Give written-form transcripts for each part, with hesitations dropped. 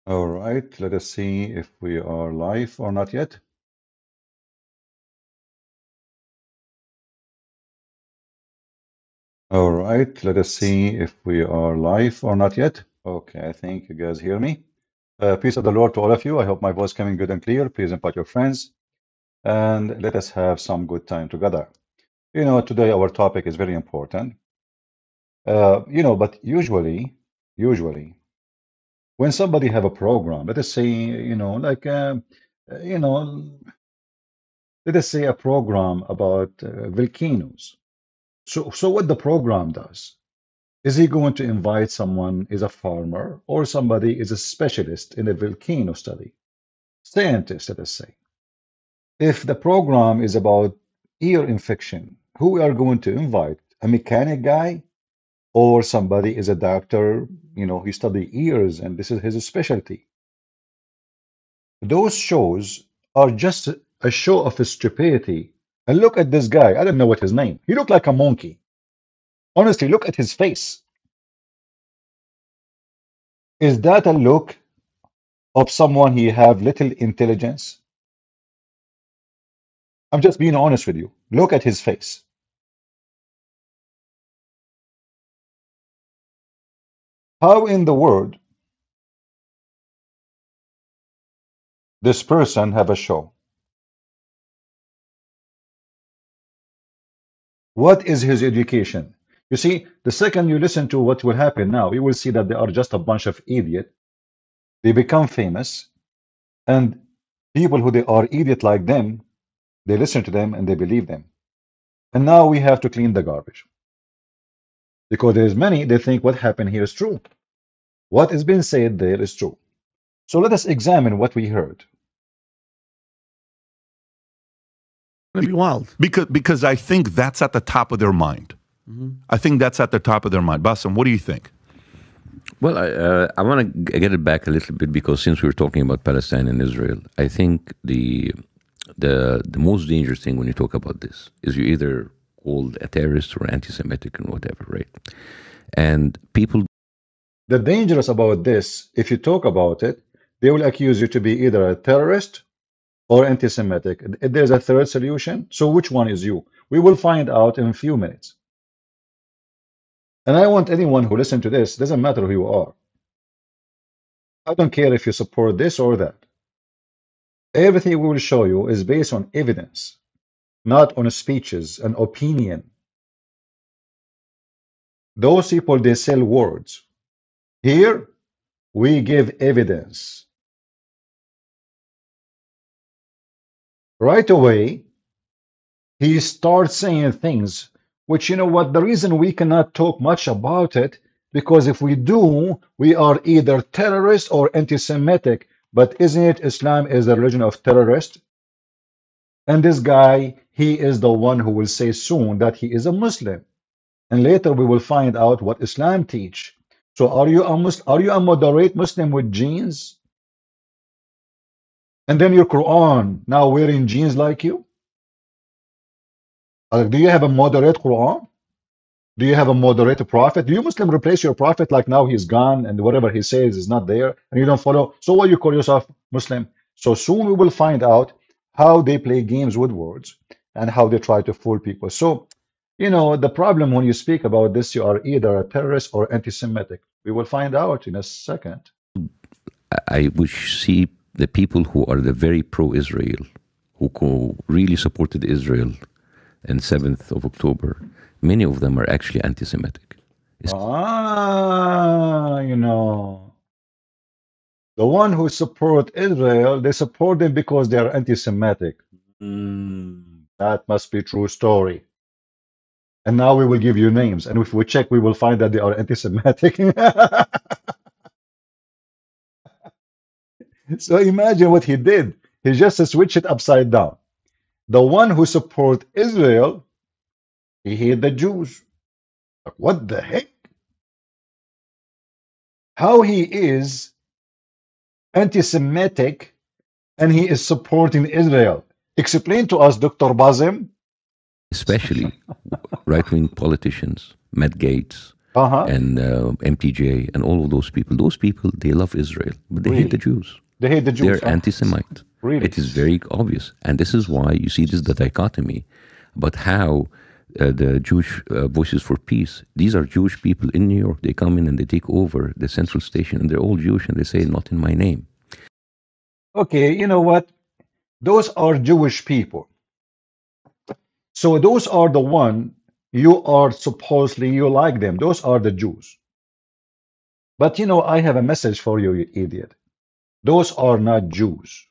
All right, let us see if we are live or not yet. All right, let us see if we are live or not yet. Okay, I think you guys hear me. Peace of the Lord to all of you. I hope my voice coming good and clear. Please invite your friends and let us have some good time together. Today our topic is very important. But usually, when somebody have a program, let us say, you know, let us say a program about volcanoes. So what the program does, is he going to invite someone is a farmer or somebody is a specialist in a volcano study, scientist, let us say. If the program is about ear infection, who we are going to invite? A mechanic guy or somebody is a doctor, he study ears and this is his specialty. Those shows are just a show of stupidity. And look at this guy. I don't know what his name. He looked like a monkey. Honestly, look at his face. Is that a look of someone he have little intelligence? I'm just being honest with you. Look at his face. How in the world this person have a show? What is his education? You see, the second you listen to what will happen now, you will see that they are just a bunch of idiot. They become famous, and people who they are idiot like them, they listen to them and they believe them. And now we have to clean the garbage because there is many. They think what happened here is true. What is being said there is true. So let us examine what we heard. It'd be wild. Because I think that's at the top of their mind. I think that's at the top of their mind. Bassem, what do you think? Well, I want to get it back a little bit because since we were talking about Palestine and Israel, I think the most dangerous thing when you talk about this is you're either called a terrorist or anti-Semitic and whatever, right? And people. The dangerous about this, if you talk about it, they will accuse you to be either a terrorist or anti-Semitic. There's a third solution. So which one is you? We will find out in a few minutes. And I want anyone who listen to this, doesn't matter who you are. I don't care if you support this or that. Everything we will show you is based on evidence, not on speeches and opinion. Those people, they sell words. Here, we give evidence. Right away, he starts saying things which, you know what, the reason we cannot talk much about it, because if we do, we are either terrorists or anti-Semitic. But isn't it Islam is the religion of terrorists? And this guy, he is the one who will say soon that he is a Muslim. And later we will find out what Islam teach. So are you a Muslim? Are you a moderate Muslim with jeans? And then your Quran now wearing jeans like you? Do you have a moderate Quran? Do you have a moderate prophet? Do you Muslim replace your prophet like now he's gone and whatever he says is not there and you don't follow? So why you call yourself Muslim? So soon we will find out how they play games with words and how they try to fool people. So, the problem when you speak about this, you are either a terrorist or anti-Semitic. We will find out in a second. I would see the people who are the very pro-Israel, who really supported Israel in 7th of October, many of them are actually anti-Semitic. The one who support Israel, they support them because they are anti-Semitic. That must be true story. And now we will give you names, and if we check, we will find that they are anti-Semitic. So imagine what he did. He just switched it upside down. The one who support Israel, he hate the Jews. Like, what the heck? How he is anti-Semitic and he is supporting Israel? Explain to us, Dr. Bazem. Especially right-wing politicians, Matt Gaetz, Uh-huh. and MTJ and all of those people. Those people, they love Israel, but they hate the Really? Jews. They hate the Jews, They're huh? anti-Semite. Really? It is very obvious, and this is why you see this the dichotomy about how the Jewish Voices for Peace. These are Jewish people in New York. They come in and they take over the central station, and they're all Jewish, and they say, "Not in my name." Okay, you know what? Those are Jewish people. So those are the one you are supposedly you like them. Those are the Jews. But you know, I have a message for you, you idiot. Those are not Jews.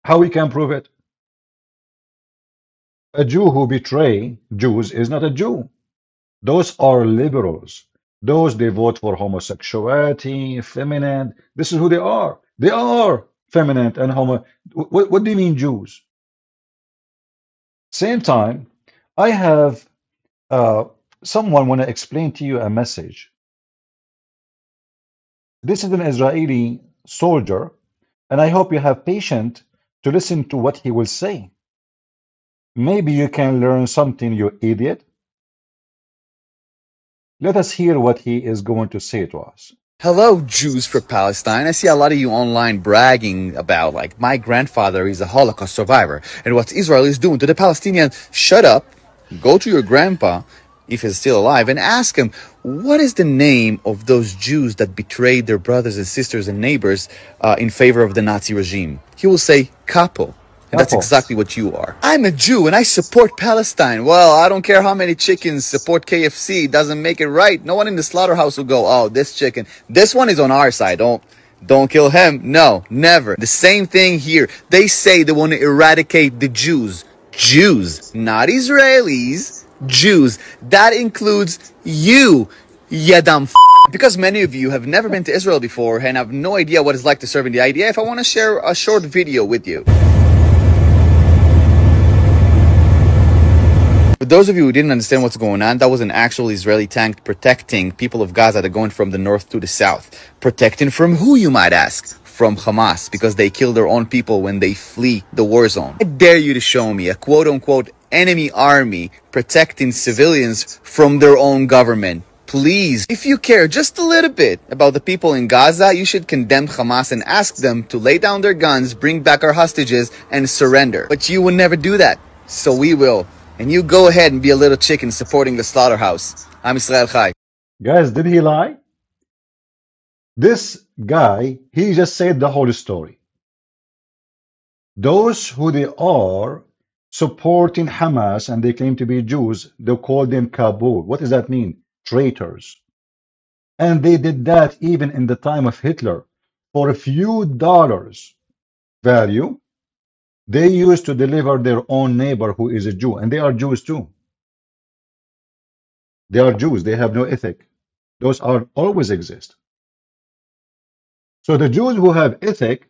How we can prove it? A Jew who betray Jews is not a Jew. Those are liberals. Those they vote for homosexuality, feminine. This is who they are. They are feminine and homo. What do you mean Jews? Same time, I have uh, someone want to explain to you a message. This is an Israeli soldier, and I hope you have patience to listen to what he will say. Maybe you can learn something, you idiot. Let us hear what he is going to say to us. Hello, Jews for Palestine. I see a lot of you online bragging about, like, my grandfather is a Holocaust survivor and what Israel is doing to the Palestinians. Shut up, go to your grandpa, if he's still alive, and ask him, what is the name of those Jews that betrayed their brothers and sisters and neighbors in favor of the Nazi regime? He will say, Capo. And that's Capo. exactly what you are. I'm a Jew and I support Palestine. Well, I don't care how many chickens support KFC. It doesn't make it right. No one in the slaughterhouse will go, oh, this chicken, this one is on our side. Don't kill him. No, never. The same thing here. They say they want to eradicate the Jews. Jews, not Israelis. Jews. That includes you, Yadam. Because many of you have never been to Israel before and have no idea what it's like to serve in the IDF, I want to share a short video with you. For those of you who didn't understand what's going on, that was an actual Israeli tank protecting people of Gaza that are going from the north to the south. Protecting from who, you might ask? From Hamas, because they kill their own people when they flee the war zone. I dare you to show me a quote-unquote enemy army protecting civilians from their own government. Please, if you care just a little bit about the people in Gaza, you should condemn Hamas and ask them to lay down their guns, bring back our hostages, and surrender. But you will never do that, so we will. And you go ahead and be a little chicken supporting the slaughterhouse. I'm Israel Chai. Guys, did he lie? This guy, he just said the whole story. Those who they are supporting Hamas and they claim to be Jews, they call them Kabul. What does that mean? Traitors. And they did that even in the time of Hitler. For a few dollars value, they used to deliver their own neighbor who is a Jew. And they are Jews too. They are Jews. They have no ethic. Those are always exist. So the Jews who have ethic,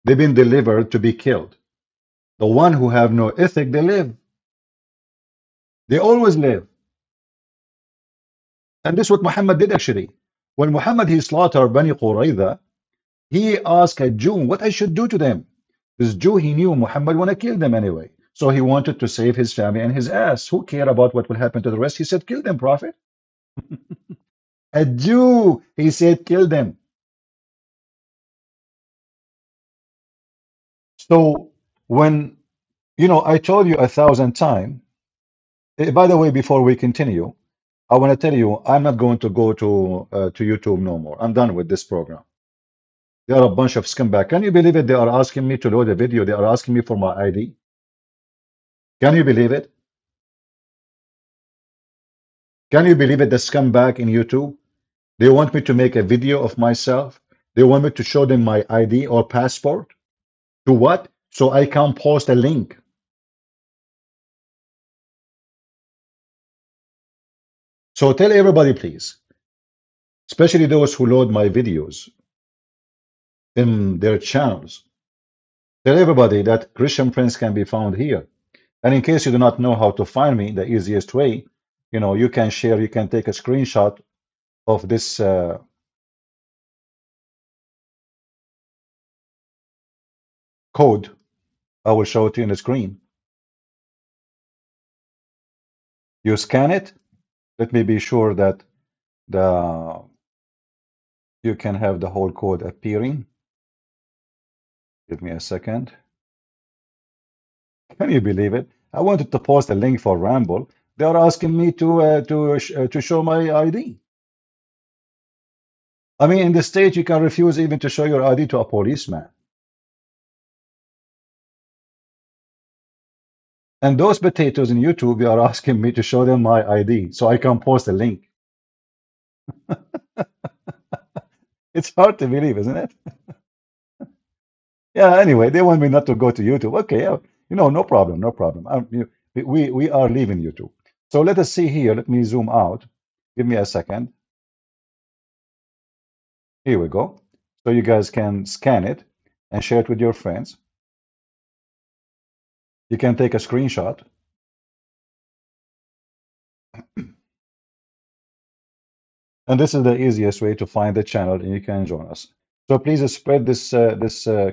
they've been delivered to be killed. The one who have no ethic, they live. They always live. And this is what Muhammad did actually. When Muhammad he slaughtered Bani Qurayza, he asked a Jew what I should do to them. This Jew, he knew Muhammad want to kill them anyway. So he wanted to save his family and his ass. Who care about what will happen to the rest? He said, kill them, Prophet. A Jew, he said, kill them. So when, you know, I told you 1,000 times, by the way, before we continue, I want to tell you, I'm not going to go to YouTube no more. I'm done with this program. They are a bunch of scumbag. Can you believe it? They are asking me to load a video. They are asking me for my ID. Can you believe it? Can you believe it? The scumbag in YouTube. They want me to make a video of myself. They want me to show them my ID or passport. To what? So I can post a link. So tell everybody, please, especially those who load my videos in their channels. Tell everybody that Christian Prince can be found here. And in case you do not know how to find me, the easiest way, you know, you can share, you can take a screenshot of this code. I will show it to you on the screen. You scan it, Let me be sure that the you can have the whole code appearing. Give me a second. Can you believe it? I wanted to post a link for Ramble. They are asking me to show my ID. I mean, in the state, you can refuse even to show your ID to a policeman. And those potatoes in YouTube, they are asking me to show them my ID so I can post a link. It's hard to believe, isn't it? Yeah, anyway, they want me not to go to YouTube. Okay, no problem, no problem. We are leaving YouTube. So let us see here. Let me zoom out. Give me a second. Here we go. So you guys can scan it and share it with your friends. You can take a screenshot. And this is the easiest way to find the channel, and you can join us. So please spread this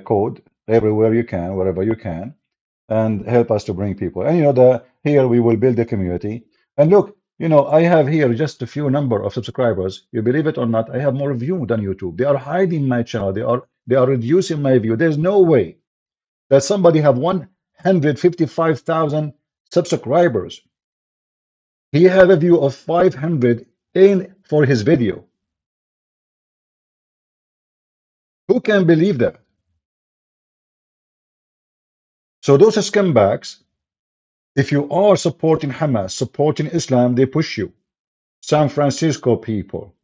code everywhere you can, wherever you can, and help us to bring people. And here we will build a community. And look, I have here just a few number of subscribers. You believe it or not, I have more view than YouTube. They are hiding my channel. They are reducing my view. There's no way that somebody have 155,000 subscribers. He have a view of 500 in for his video. Who can believe that? So those scumbags, if you are supporting Hamas, supporting Islam, they push you. San Francisco people,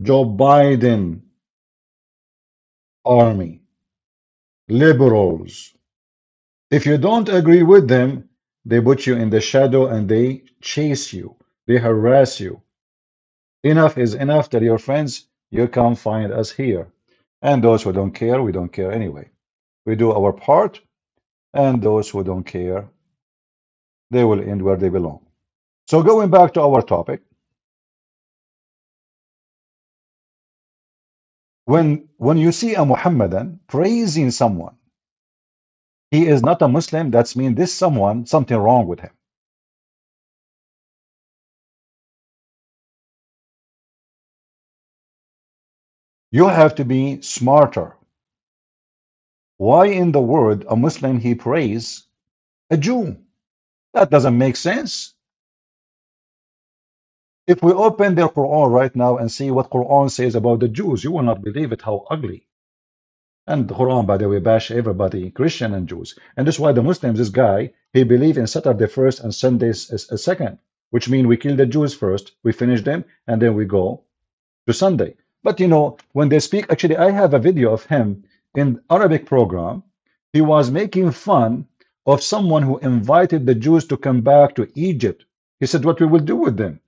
Joe Biden army, liberals. If you don't agree with them, they put you in the shadow and they chase you. They harass you. Enough is enough. Tell your friends, you come find us here. And those who don't care, we don't care anyway. We do our part, and those who don't care, they will end where they belong. So going back to our topic, when you see a Muhammadan praising someone, he is not a Muslim, that's mean this someone, something wrong with him. You have to be smarter. Why in the world a Muslim he praise a Jew? That doesn't make sense. If we open their Quran right now and see what Quran says about the Jews, you will not believe it, how ugly. And the Quran, by the way, bash everybody, Christian and Jews. And that's why the Muslims, this guy, he believe in Saturday first and Sundays a second, which means we kill the Jews first, we finish them, and then we go to Sunday. But when they speak, actually, I have a video of him in Arabic program. He was making fun of someone who invited the Jews to come back to Egypt. He said, what we will do with them?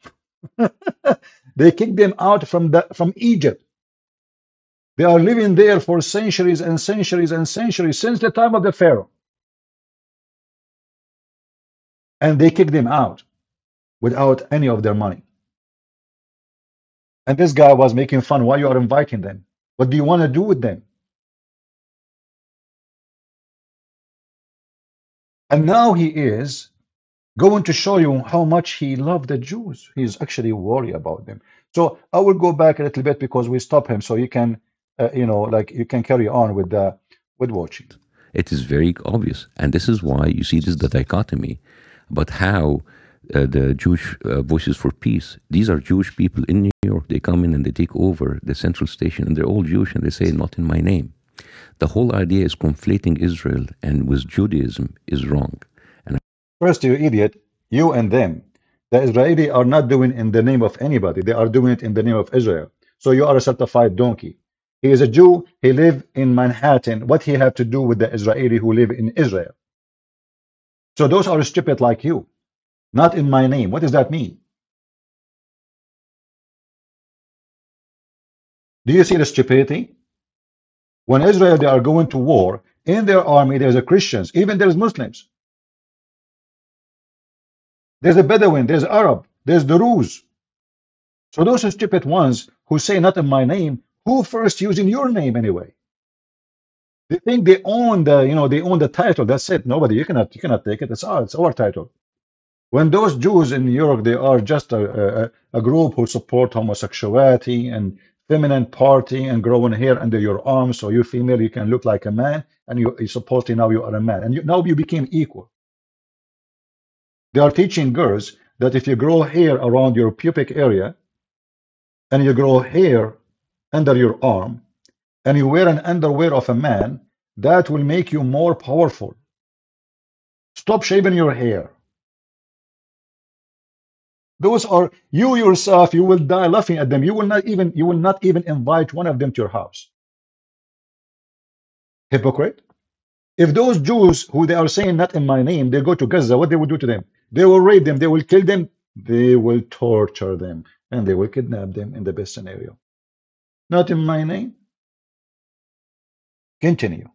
They kicked them out from Egypt. They are living there for centuries and centuries and centuries since the time of the Pharaoh. And they kicked them out without any of their money. And this guy was making fun. Why you are inviting them? What do you want to do with them? And now he is going to show you how much he loved the Jews. He's actually worried about them. So I will go back a little bit because we stop him, so you can, you can carry on with watching. It is very obvious, and this is why you see this the dichotomy about how the Jewish Voices for Peace. These are Jewish people in New York. They come in and they take over the central station, and they're all Jewish, and they say, "Not in my name." The whole idea is conflating Israel and with Judaism is wrong. And first, you idiot, you and them. The Israeli are not doing it in the name of anybody. They are doing it in the name of Israel. So you are a certified donkey. He is a Jew. He live in Manhattan. What he have to do with the Israeli who live in Israel? So those are stupid like you. Not in my name. What does that mean? Do you see the stupidity? When Israel, they are going to war, in their army, there's a Christians, even there's Muslims. There's a Bedouin, there's Arab, there's the Druze. So those are stupid ones who say not in my name, who first using your name anyway? They think they own the, they own the title. That's it. Nobody, you cannot take it. It's our title. When those Jews in New York, they are just a group who support homosexuality and feminine party and growing hair under your arms, so you female, you can look like a man, and you supposedly now you are a man, and now you became equal. They are teaching girls that if you grow hair around your pubic area and you grow hair under your arm and you wear an underwear of a man, that will make you more powerful. Stop shaving your hair. Those are you yourself. You will die laughing at them. You will not even invite one of them to your house. Hypocrite. If those Jews who they are saying not in my name, they go to Gaza, what they will do to them? They will rape them. They will kill them. They will torture them, and they will kidnap them in the best scenario. Not in my name. Continue.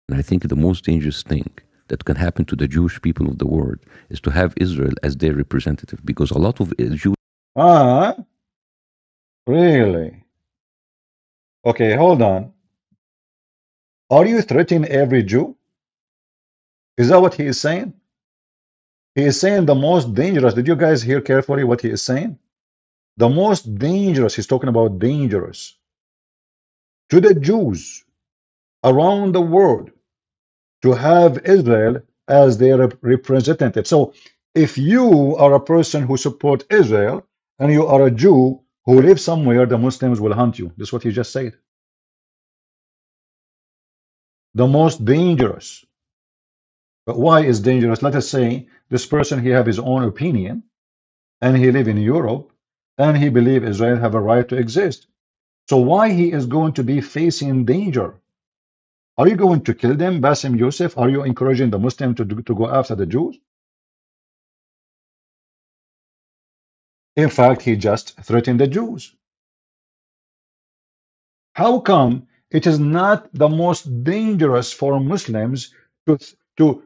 And I think the most dangerous thing that can happen to the Jewish people of the world is to have Israel as their representative, because a lot of Jews. Ah, really? Okay, hold on. Are you threatening every Jew? Is that what he is saying? He is saying the most dangerous. Did you guys hear carefully what he is saying? The most dangerous, he's talking about dangerous to the Jews around the world to have Israel as their representative. So if you are a person who supports Israel and you are a Jew who lives somewhere, the Muslims will hunt you. This is what he just said. The most dangerous. But why is dangerous? Let us say this person, he have his own opinion and he live in Europe and he believe Israel have a right to exist. So why he is going to be facing danger? Are you going to kill them, Bassem Youssef? Are you encouraging the Muslim to go after the Jews? In fact, he just threatened the Jews. How come it is not the most dangerous for Muslims to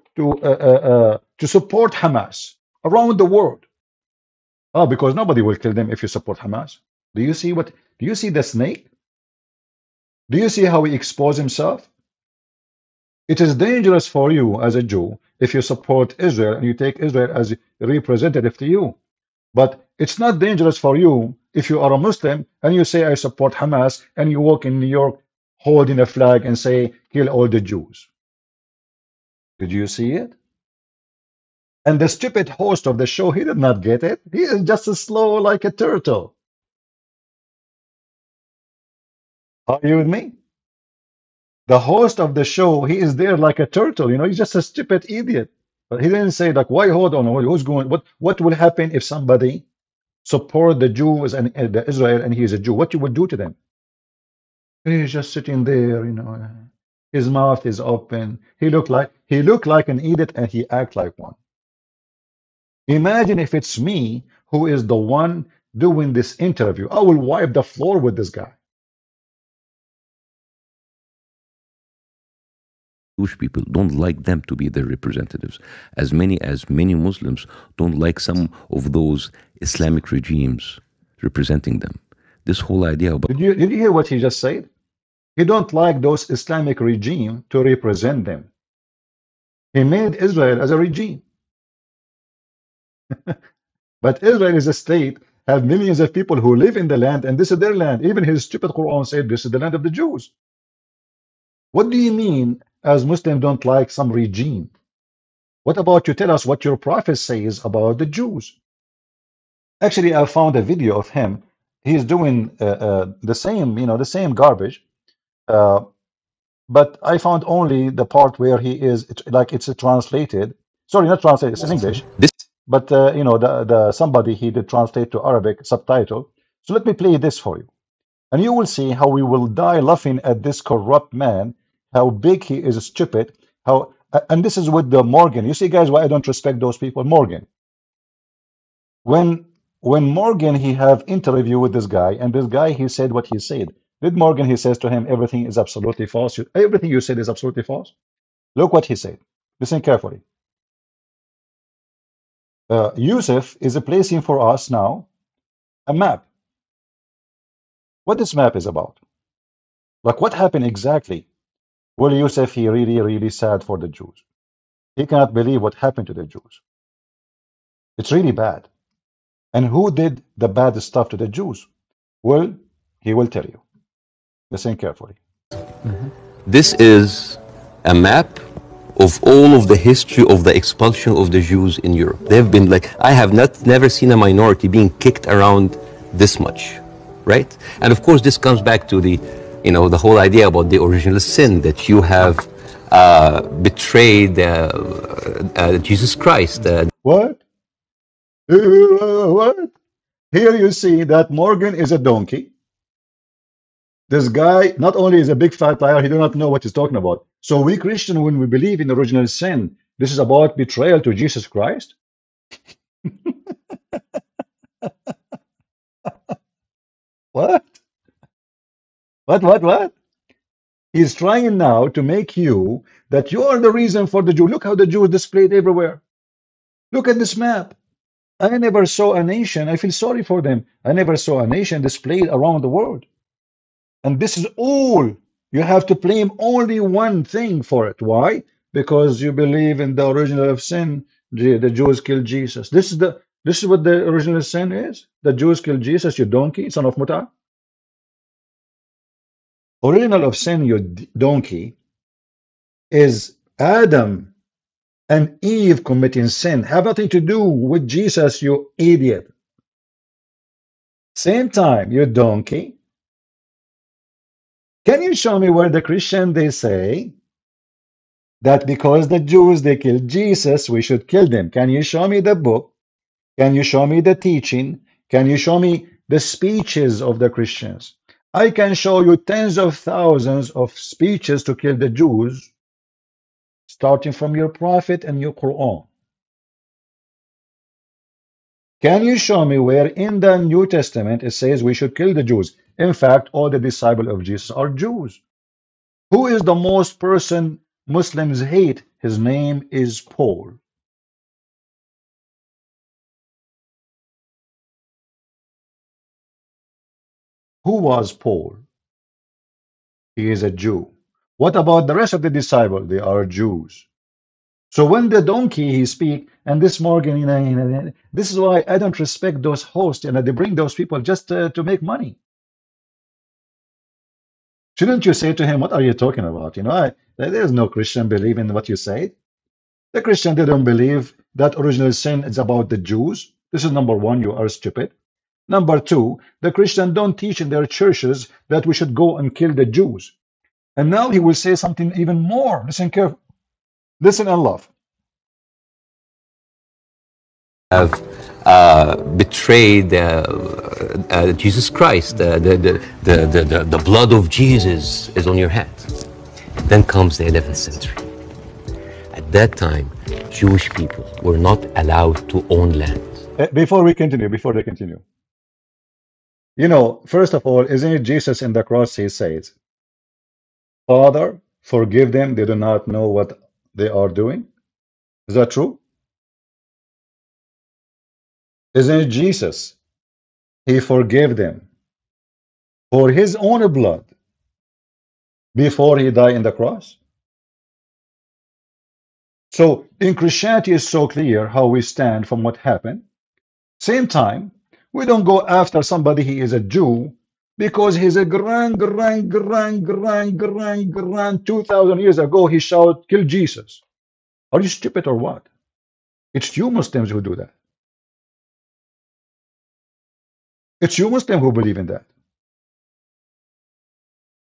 support Hamas around the world? Oh, because nobody will kill them if you support Hamas. Do you see what? Do you see the snake? Do you see how he exposed himself? It is dangerous for you as a Jew if you support Israel and you take Israel as a representative to you. But it's not dangerous for you if you are a Muslim and you say I support Hamas and you walk in New York holding a flag and say kill all the Jews. Did you see it? And the stupid host of the show, he did not get it. He is just as slow like a turtle. Are you with me? The host of the show, he is there like a turtle. You know, he's just a stupid idiot. But he didn't say like, why hold on? Who's going? What will happen if somebody support the Jews and the Israel and he is a Jew? What you would do to them? He's just sitting there, you know. His mouth is open. He looked like an idiot and he act like one. Imagine if it's me who is the one doing this interview. I will wipe the floor with this guy. Jewish people don't like them to be their representatives, as many Muslims don't like some of those Islamic regimes representing them. This whole idea about Did you hear what he just said? He don't like those Islamic regime to represent them. He made Israel as a regime. But Israel is a state, have millions of people who live in the land, and this is their land. Even his stupid Quran said this is the land of the Jews. What do you mean as Muslims don't like some regime? What about you tell us what your prophet says about the Jews? Actually, I found a video of him. He's doing the same, you know, the same garbage. But I found only the part where he is it's translated. Sorry, not translated. It's in English. this. But you know, the somebody he did translate to Arabic subtitle. So let me play this for you, and you will see how we will die laughing at this corrupt man. How big he is, stupid. How and this is with the Morgan. You see, guys, why I don't respect those people. Morgan. When Morgan he have interview with this guy, and this guy he said what he said. Did Morgan he says to him everything is absolutely false? Everything you said is absolutely false. Look what he said. Listen carefully. Yusuf is placing for us now a map. What this map is about? Like what happened exactly? Well, Yusuf he really sad for the Jews. He cannot believe what happened to the Jews. It's really bad. And who did the bad stuff to the Jews? Well, he will tell you. Listen carefully. This is a map of all of the history of the expulsion of the Jews in Europe. They've been like, I have never seen a minority being kicked around this much, right? And of course, this comes back to the, the whole idea about the original sin, that you have betrayed Jesus Christ. What? What? Here you see that Morgan is a donkey. This guy not only is a big fat liar, he do not know what he's talking about. So we Christian, when we believe in original sin, this is about betrayal to Jesus Christ? What? What? He's trying now to make you that you are the reason for the Jew. Look how the Jews displayed everywhere. Look at this map. I never saw a nation, I feel sorry for them. I never saw a nation displayed around the world. And this is all. You have to blame only one thing for it. Why? Because you believe in the original of sin. The Jews killed Jesus. This is what the original sin is. The Jews killed Jesus, you donkey, son of Muta. Original of sin, you donkey, is Adam and Eve committing sin. Have nothing to do with Jesus, you idiot. Same time, you donkey. Can you show me where the Christian they say that because the Jews they killed Jesus, we should kill them? Can you show me the book? Can you show me the teaching? Can you show me the speeches of the Christians? I can show you tens of thousands of speeches to kill the Jews, starting from your prophet and your Quran. Can you show me where in the New Testament it says we should kill the Jews? In fact, all the disciples of Jesus are Jews. Who is the most person Muslims hate? His name is Paul. Who was Paul? He is a Jew. What about the rest of the disciples? They are Jews. So when the donkey he speak, and this Morgan, this is why I don't respect those hosts, and they bring those people just to make money. Shouldn't you say to him, what are you talking about? There's no Christian believe in what you say. The Christian, they don't believe that original sin is about the Jews. This is number one, you are stupid. Number two, the Christian don't teach in their churches that we should go and kill the Jews. And now he will say something even more. Listen carefully. Listen and love. Have betrayed Jesus Christ. The blood of Jesus is on your hands. Then comes the 11th century. At that time, Jewish people were not allowed to own land. Before they continue, first of all, isn't it Jesus in the cross? He says, Father, forgive them. They do not know what they are doing. Is that true? Isn't it Jesus? He forgave them for his own blood before he died in the cross. So in Christianity, it's so clear how we stand from what happened. Same time, we don't go after somebody he is a Jew because he's a grand 2,000 years ago he shouted, kill Jesus. Are you stupid or what? It's you Muslims who do that. It's you Muslims who believe in that.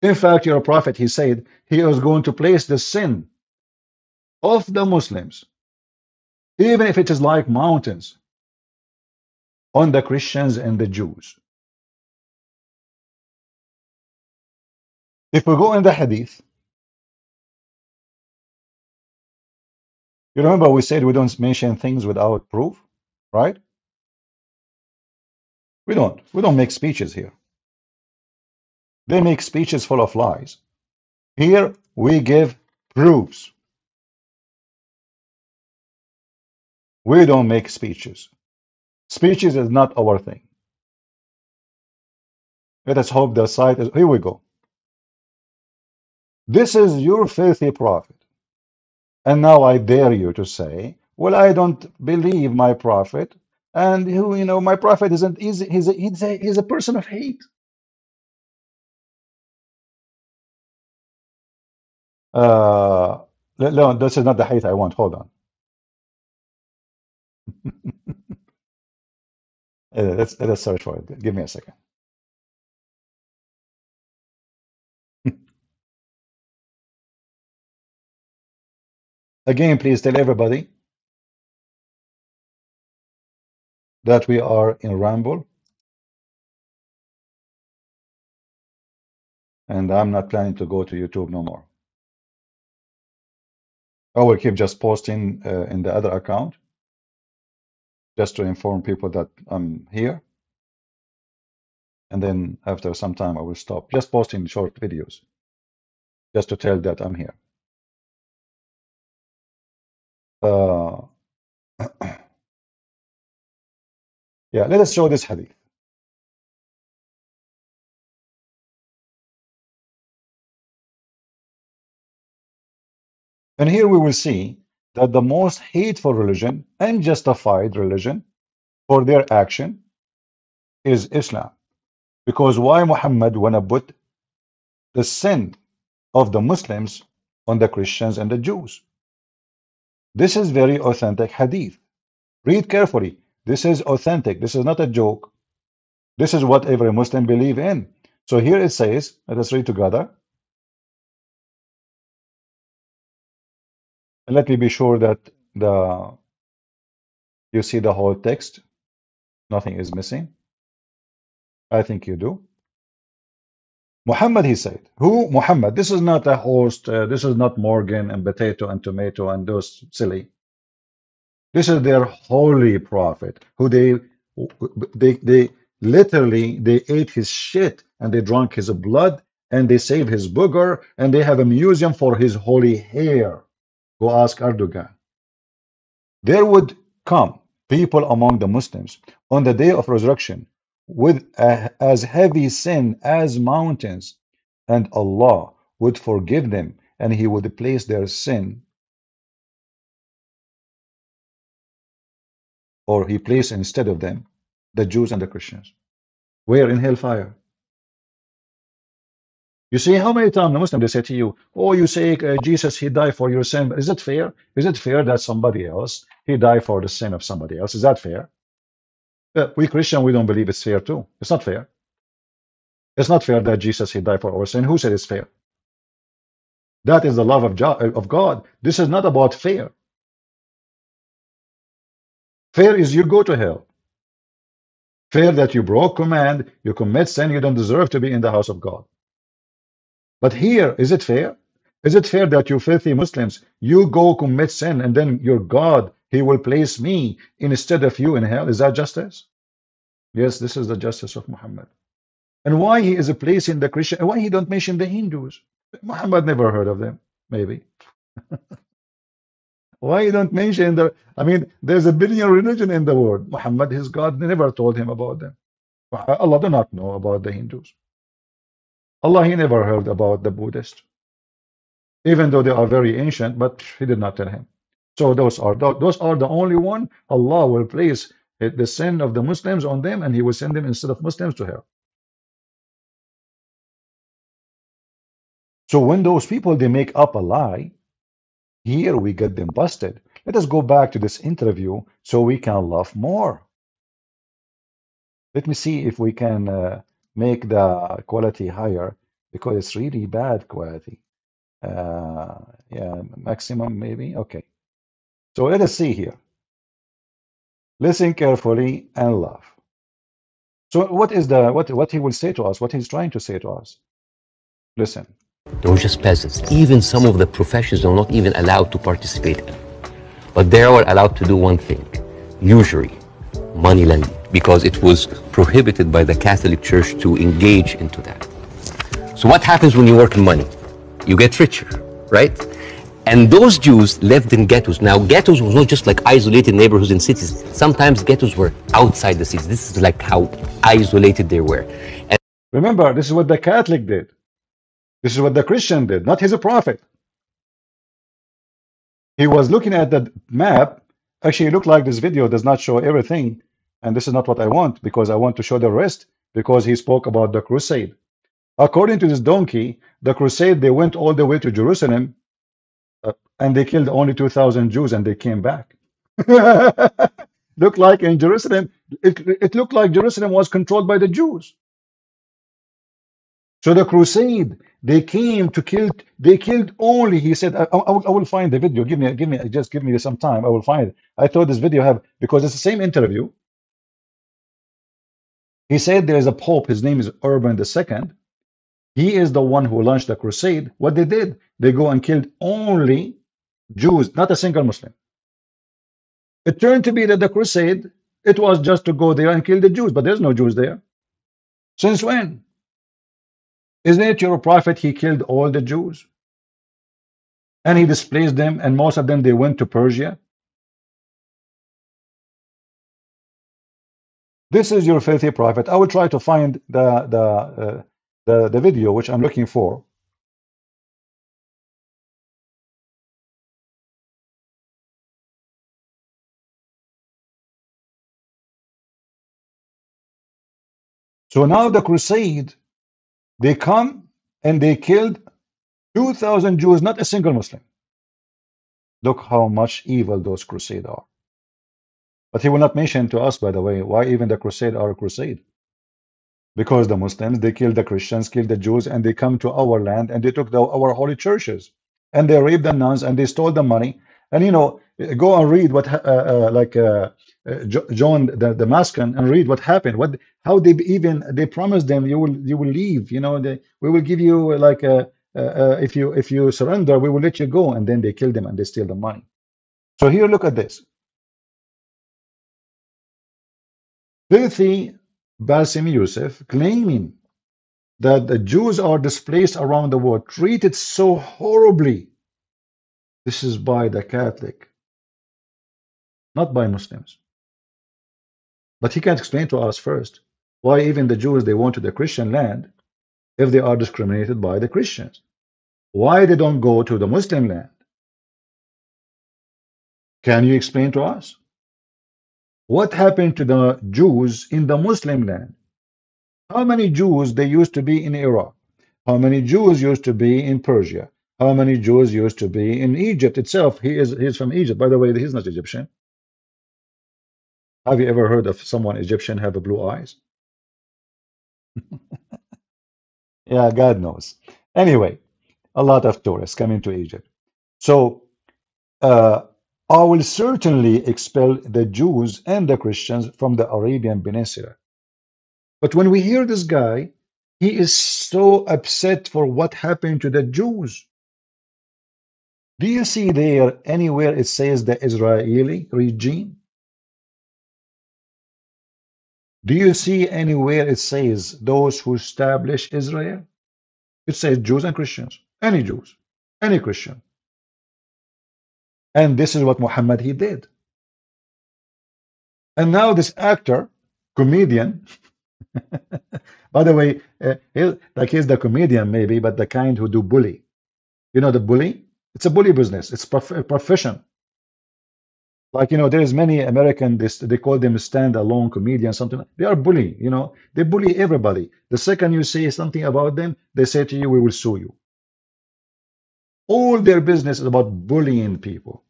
In fact, your prophet, he said he was going to place the sin of the Muslims, even if it is like mountains, on the Christians and the Jews. If we go in the hadith, you remember we said we don't mention things without proof, right? We don't make speeches here. They make speeches full of lies. Here we give proofs. We don't make speeches. Speeches is not our thing. Let us hope the site is. Here we go. This is your filthy prophet. And now I dare you to say, well, I don't believe my prophet And who, my prophet isn't easy. He's a person of hate. No, this is not the hate I want. Hold on. Let's search for it. Give me a second. Again, please tell everybody that we are in Ramble, and I'm not planning to go to YouTube no more. I will keep just posting in the other account, just to inform people that I'm here. And then after some time, I will stop just posting short videos, just to tell that I'm here. Yeah, let us show this hadith. And here we will see that the most hateful religion and justified religion for their action is Islam. Because why Muhammad wanna put the sin of the Muslims on the Christians and the Jews? This is very authentic hadith. Read carefully. This is authentic. This is not a joke. This is what every Muslim believe in. So here it says, let us read together. And let me be sure that you see the whole text. Nothing is missing. I think you do. Muhammad, he said. Who? Muhammad. This is not a host. This is not Morgan and Potato and Tomato and those silly. This is their holy prophet, who they literally, they ate his shit and they drank his blood and they saved his booger and they have a museum for his holy hair. Go ask Erdogan. There would come people among the Muslims on the day of resurrection with as heavy sin as mountains, and Allah would forgive them and he would place their sin, or he placed instead of them the Jews and the Christians. Where? In hellfire. You see how many times the Muslim they say to you, oh, you say Jesus, he died for your sin. Is it fair? Is it fair that somebody else, he died for the sin of somebody else? Is that fair? We Christian, we don't believe it's fair too. It's not fair. It's not fair that Jesus, he died for our sin. Who said it's fair? That is the love of God. This is not about fair. Fair is you go to hell. Fair that you broke command, you commit sin, you don't deserve to be in the house of God. But here, is it fair? Is it fair that you filthy Muslims, you go commit sin and then your God, he will place me instead of you in hell? Is that justice? Yes, this is the justice of Muhammad. And why he is placing the Christian, why he don't mention the Hindus? Muhammad never heard of them, maybe. Why you don't mention I mean, there's a billion religion in the world. Muhammad, his God, never told him about them. Allah do not know about the Hindus. Allah, he never heard about the Buddhists. Even though they are very ancient, but he did not tell him. So those are the only one Allah will place the sin of the Muslims on them, and he will send them instead of Muslims to hell. So when those people, they make up a lie, here we get them busted. Let us go back to this interview so we can laugh more. Let me see if we can make the quality higher, because it's really bad quality. Yeah, maximum maybe. Okay. So let us see here. Listen carefully and laugh. So what is what he will say to us? What he's trying to say to us? Listen. They were just peasants. Even some of the professions are not even allowed to participate in. But they were allowed to do one thing, usury, money lending, because it was prohibited by the Catholic Church to engage into that. So what happens when you work in money? You get richer, right? And those Jews lived in ghettos. Now, ghettos was not just like isolated neighborhoods in cities. Sometimes ghettos were outside the cities. This is like how isolated they were. And remember, this is what the Catholic did. This is what the Christian did, not his prophet. He was looking at the map. Actually, it looked like this video does not show everything, And this is not what I want, because I want to show the rest, because he spoke about the crusade. According to this donkey, the crusade, they went all the way to Jerusalem, and they killed only 2,000 Jews, and they came back. Looked like in Jerusalem, it looked like Jerusalem was controlled by the Jews. So the crusade, they came to kill, they killed only, he said, I will find the video. Just give me some time. I will find it. I thought this video have, because it's the same interview. He said there is a pope, his name is Urban II. He is the one who launched the crusade. What they did, they go and killed only Jews, not a single Muslim. It turned to be that the crusade, it was just to go there and kill the Jews, but there's no Jews there. Since when? Isn't it your prophet? He killed all the Jews and he displaced them, and most of them, they went to Persia. This is your filthy prophet. I will try to find the video which I'm looking for. So now the crusade, they come and they killed 2,000 Jews, not a single Muslim. Look how much evil those crusades are. But he will not mention to us, by the way, why even the crusade are a crusade. Because the Muslims, they killed the Christians, killed the Jews, and they come to our land and they took our holy churches. And they raped the nuns and they stole the money. And you know, go and read what, John the Damascus, and read what happened. How they promised them, you will leave. You know, we will give you like if you surrender, we will let you go. And then they kill them and they steal the money. So here, look at this. Filthy Bassem Youssef claiming that the Jews are displaced around the world, treated so horribly. This is by the Catholic, not by Muslims. But he can't explain to us first why even the Jews, they want to the Christian land if they are discriminated by the Christians. Why they don't go to the Muslim land? Can you explain to us? What happened to the Jews in the Muslim land? How many Jews they used to be in Iraq? How many Jews used to be in Persia? How many Jews used to be in Egypt itself? He's from Egypt. By the way, he's not Egyptian. Have you ever heard of someone Egyptian have blue eyes? Yeah, God knows. Anyway, a lot of tourists coming to Egypt. So I will certainly expel the Jews and the Christians from the Arabian Peninsula. But when we hear this guy, he is so upset for what happened to the Jews. Do you see there anywhere it says the Israeli regime? Do you see anywhere it says those who establish Israel? It says Jews and Christians, any Jews, any Christian. And this is what Muhammad he did. And now this actor, comedian, by the way, he's the comedian maybe, but the kind who do bully. You know the bully? It's a bully business. It's a profession. Like, you know, there's many American, they call them stand-alone comedians, something. They are bully, you know. They bully everybody. The second you say something about them, they say to you, we will sue you. All their business is about bullying people.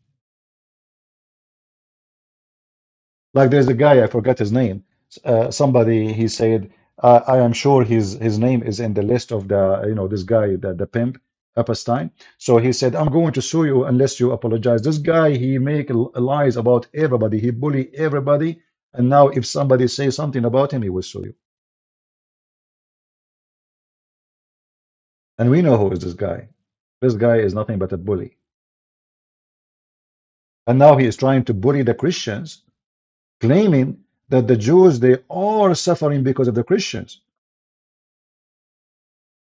Like there's a guy, I forgot his name. Somebody, he said, I am sure his name is in the list of the, you know, this guy, the pimp, Epstein. So he said, I'm going to sue you unless you apologize. This guy, he make lies about everybody. He bully everybody. And now if somebody says something about him, he will sue you. And we know who is this guy. This guy is nothing but a bully. And now he is trying to bully the Christians, claiming that the Jews, they are suffering because of the Christians,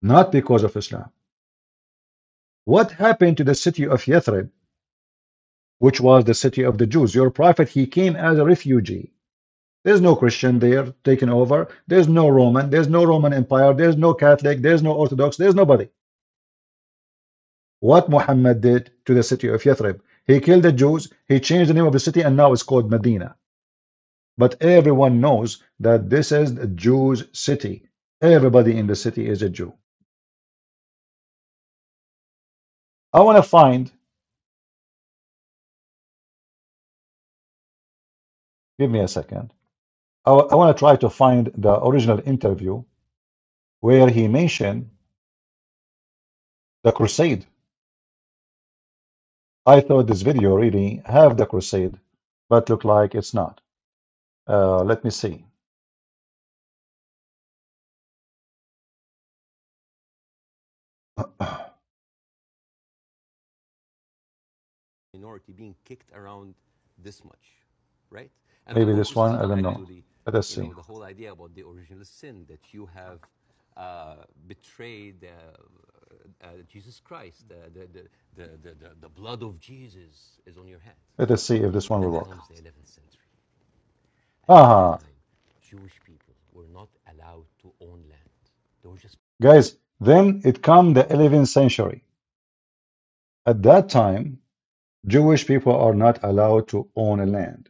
not because of Islam. What happened to the city of Yathrib, which was the city of the Jews? Your prophet, he came as a refugee. There's no Christian there taken over. There's no Roman. There's no Roman Empire. There's no Catholic. There's no Orthodox. There's nobody. What Muhammad did to the city of Yathrib, he killed the Jews. He changed the name of the city, and now it's called Medina. But everyone knows that this is a Jews' city. Everybody in the city is a Jew. I want to find, give me a second. I want to try to find the original interview where he mentioned the crusade. I thought this video really have the crusade, but look like it's not. Let me see. Minority being kicked around this much, right? And of Maybe course, this we one, still I go don't back know. to the, Let us you see. know, the whole idea about the original sin that you have betrayed Jesus Christ. The blood of Jesus is on your hands. Let us see if this one will And then work. comes the 11th century. At Aha. that time, Jewish people were not allowed to own land. They were just Guys, then it come the 11th century. At that time, Jewish people are not allowed to own a land.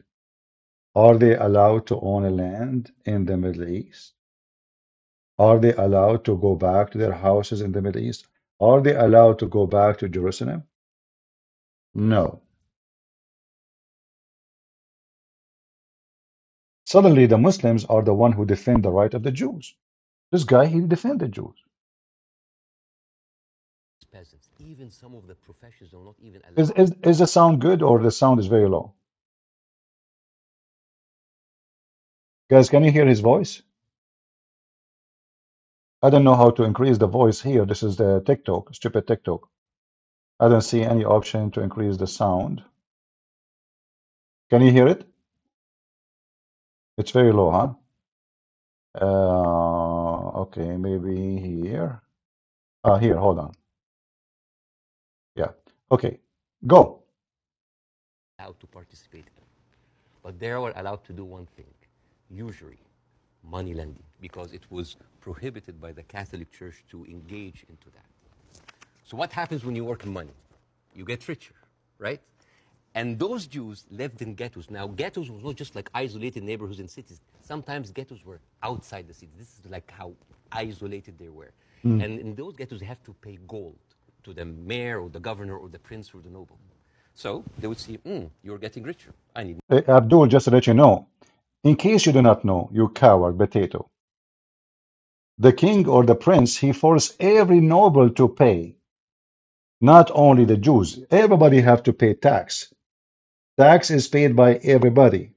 Are they allowed to own a land in the Middle East? Are they allowed to go back to their houses in the Middle East? Are they allowed to go back to Jerusalem? No. Suddenly, the Muslims are the one who defend the right of the Jews. This guy, he defended Jews. peasants. Even some of the professions are not even Is, allowed. is the sound good or the sound is very low? Guys, can you hear his voice? I don't know how to increase the voice here. This is the TikTok, stupid TikTok. I don't see any option to increase the sound. Can you hear it? It's very low, huh? Okay, maybe here. Here, hold on. Yeah. Okay, go. Allowed to participate in. But they were allowed to do one thing, usury, money lending, because it was prohibited by the Catholic Church to engage into that. So what happens when you work in money? You get richer, right? And those Jews lived in ghettos. Now, ghettos was not just like isolated neighborhoods in cities. Sometimes ghettos were outside the city. This is like how isolated they were. And in those ghettos, they have to pay gold to the mayor or the governor or the prince or the noble. So they would see, you're getting richer. I need. Abdul, just to let you know, in case you do not know, you coward potato, the king or the prince, he forced every noble to pay, not only the Jews. Everybody have to pay tax. Tax is paid by everybody.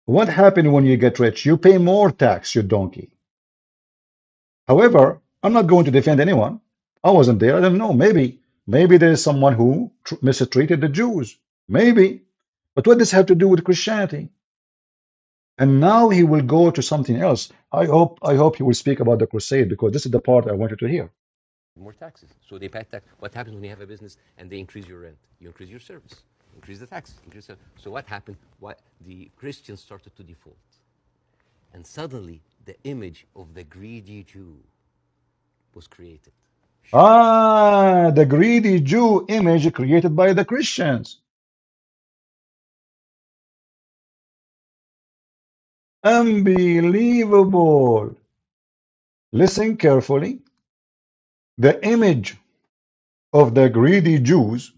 What happened when you get rich? You pay more tax, you donkey. However, I'm not going to defend anyone. I wasn't there. I don't know. Maybe there is someone who mistreated the Jews. Maybe. But what does this have to do with Christianity? And now he will go to something else. I hope he will speak about the crusade, because this is the part I wanted to hear. More taxes. So they pay tax. What happens when you have a business and they increase your rent? You increase your service, increase the taxes, increase the, so what happened? What the Christians started to default. And suddenly the image of the greedy Jew was created. The greedy Jew image created by the Christians. Unbelievable. Listen carefully. The image of the greedy Jews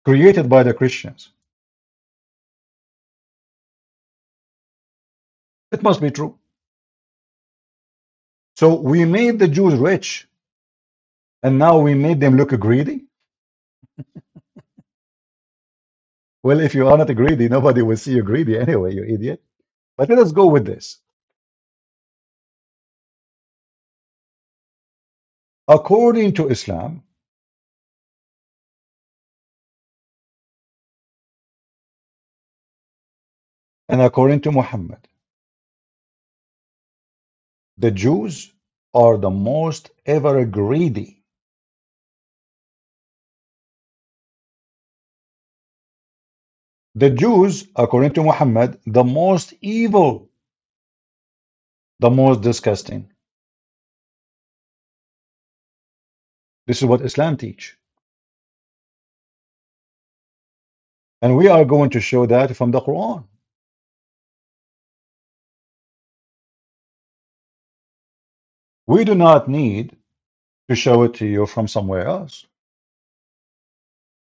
created by the Christians. It must be true. So we made the Jews rich, and now we made them look greedy? Well, if you are not greedy, nobody will see you greedy anyway, you idiot. But let us go with this. According to Islam, and according to Muhammad, the Jews are the most ever greedy. The Jews, according to Muhammad, the most evil, the most disgusting. This is what Islam teach. And we are going to show that from the Quran. We do not need to show it to you from somewhere else.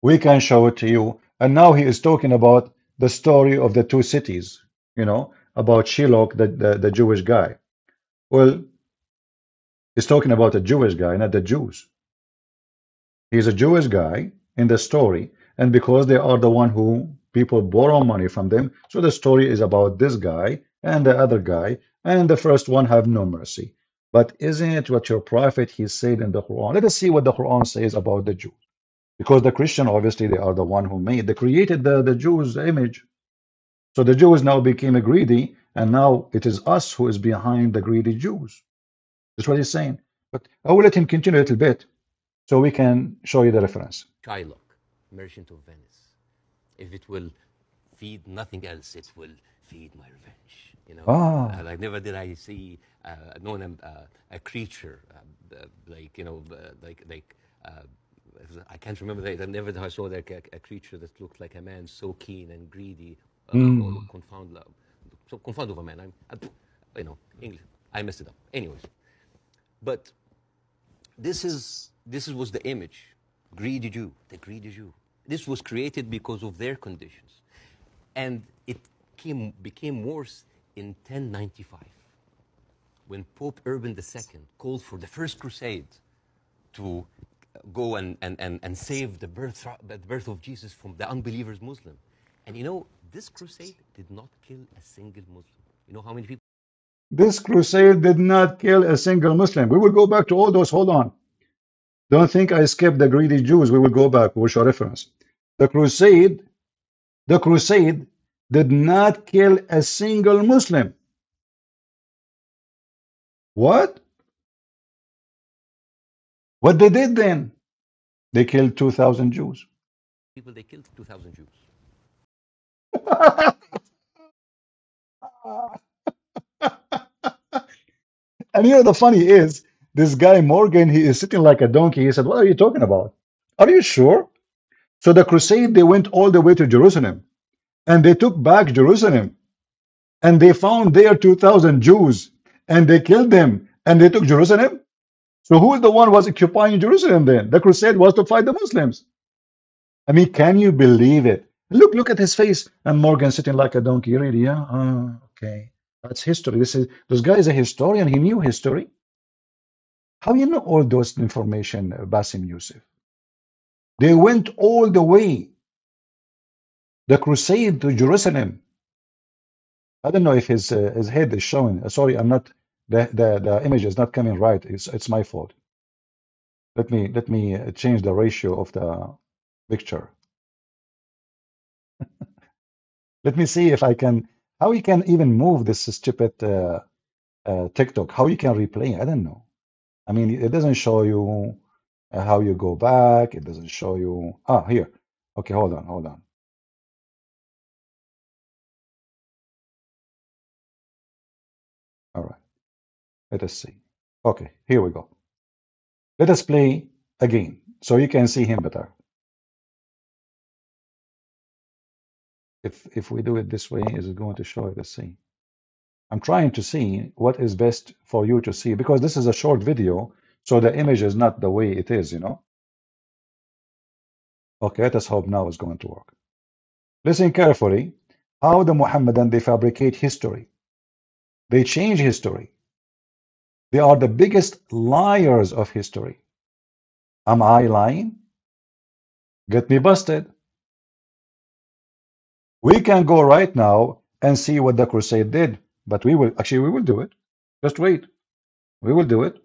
We can show it to you. And now he is talking about the story of the two cities, about Shiloh, the Jewish guy. Well, he's talking about a Jewish guy, not the Jews. He's a Jewish guy in the story, and because they are the one who people borrow money from them, so the story is about this guy and the other guy, and the first one have no mercy. But isn't it what your prophet he said in the Quran? Let us see what the Quran says about the Jews. Because the Christian, obviously, they are the one who they created the Jews' image. So the Jews now became greedy, and now it is us who is behind the greedy Jews. That's what he's saying. But I will let him continue a little bit so we can show you the reference. Shylock, merchant of Venice. If it will feed nothing else, it will feed my revenge. Like never did I see a creature I can't remember that. Never did I saw a creature that looked like a man so keen and greedy, so confound of a man. English. I messed it up. Anyways, but this was the image, greedy Jew, the greedy Jew. This was created because of their conditions, and it became worse in 1095, when Pope Urban II called for the first crusade to go and save the birth of Jesus from the unbelievers Muslim. And this crusade did not kill a single Muslim. You know how many people? This crusade did not kill a single Muslim. We will go back to all those. Hold on. Don't think I skipped the greedy Jews. We will go back. We will show reference. The crusade did not kill a single Muslim. What? What they did then? They killed 2,000 Jews. They killed 2,000 Jews. And the funny is, this guy Morgan, he is sitting like a donkey. He said, what are you talking about? Are you sure? So the crusade, they went all the way to Jerusalem, and they took back Jerusalem, and they found there 2,000 Jews, and they killed them, and they took Jerusalem. So who is the one who was occupying Jerusalem then? The crusade was to fight the Muslims. I mean, can you believe it? Look at his face. And Morgan sitting like a donkey. Really? Yeah. Okay. That's history. This guy is a historian. He knew history. How you know all those information, Basim Youssef? They went all the way, the crusade to Jerusalem. I don't know if his head is showing. Sorry, I'm not. The image is not coming right. It's my fault. Let me change the ratio of the picture. Let me see if I can. How you can even move this stupid TikTok? How you can replay? I don't know. I mean, it doesn't show you how you go back. It doesn't show you. Here. Okay, hold on. All right. Let us see. Okay, here we go. Let us play again so you can see him better. If we do it this way, is it going to show it? Let's see. I'm trying to see what is best for you to see, because this is a short video, so the image is not the way it is, Okay, let us hope now it's going to work. Listen carefully. How the Muhammadan, they fabricate history. They change history. They are the biggest liars of history. Am I lying? Get me busted. We can go right now and see what the crusade did, but we will do it. Just wait. We will do it.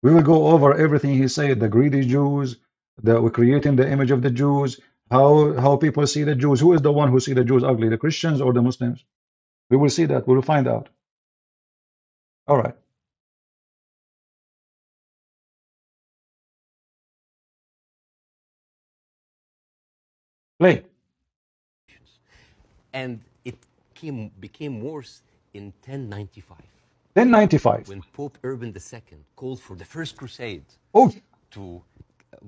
We will go over everything he said, the greedy Jews, we're creating the image of the Jews, how people see the Jews. Who is the one who see the Jews ugly, the Christians or the Muslims? We will see that. We will find out. All right. Play. And it became worse in 1095. 1095. When Pope Urban II called for the first crusade to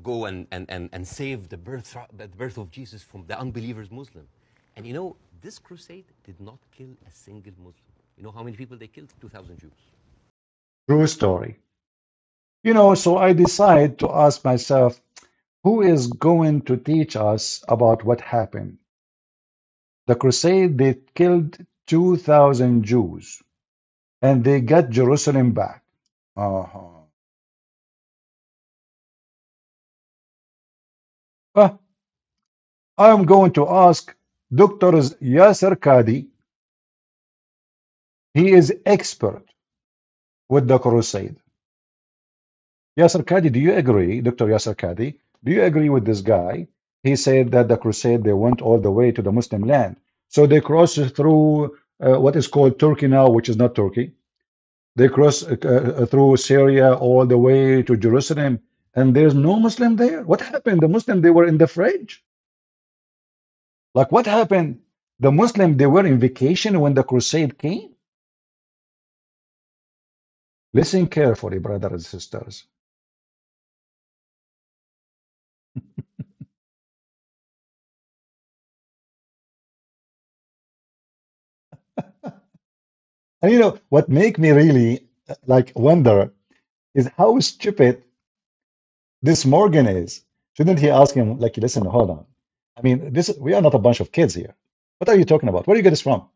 go and save the birth of Jesus from the unbelievers Muslim. And you know, this crusade did not kill a single Muslim. You know how many people they killed? 2,000 Jews. True story. You know, so I decide to ask myself, who is going to teach us about what happened? The crusade, they killed 2,000 Jews and they got Jerusalem back. Uh-huh. I'm going to ask Dr. Yasser Qadhi. He is expert with the crusade. Yasser Qadhi, do you agree, Dr. Yasser Qadhi, do you agree with this guy? He said that the crusade, they went all the way to the Muslim land. So they crossed through what is called Turkey now, which is not Turkey. They crossed through Syria all the way to Jerusalem, and there's no Muslim there. What happened? The Muslim, they were in the fridge. Like what happened? The Muslim, they were in vacation when the crusade came. Listen carefully, brothers and sisters. And you know, what make me really like wonder is how stupid this Morgan is. Shouldn't he ask him, like, listen, hold on. I mean, we are not a bunch of kids here. What are you talking about? Where do you get this from?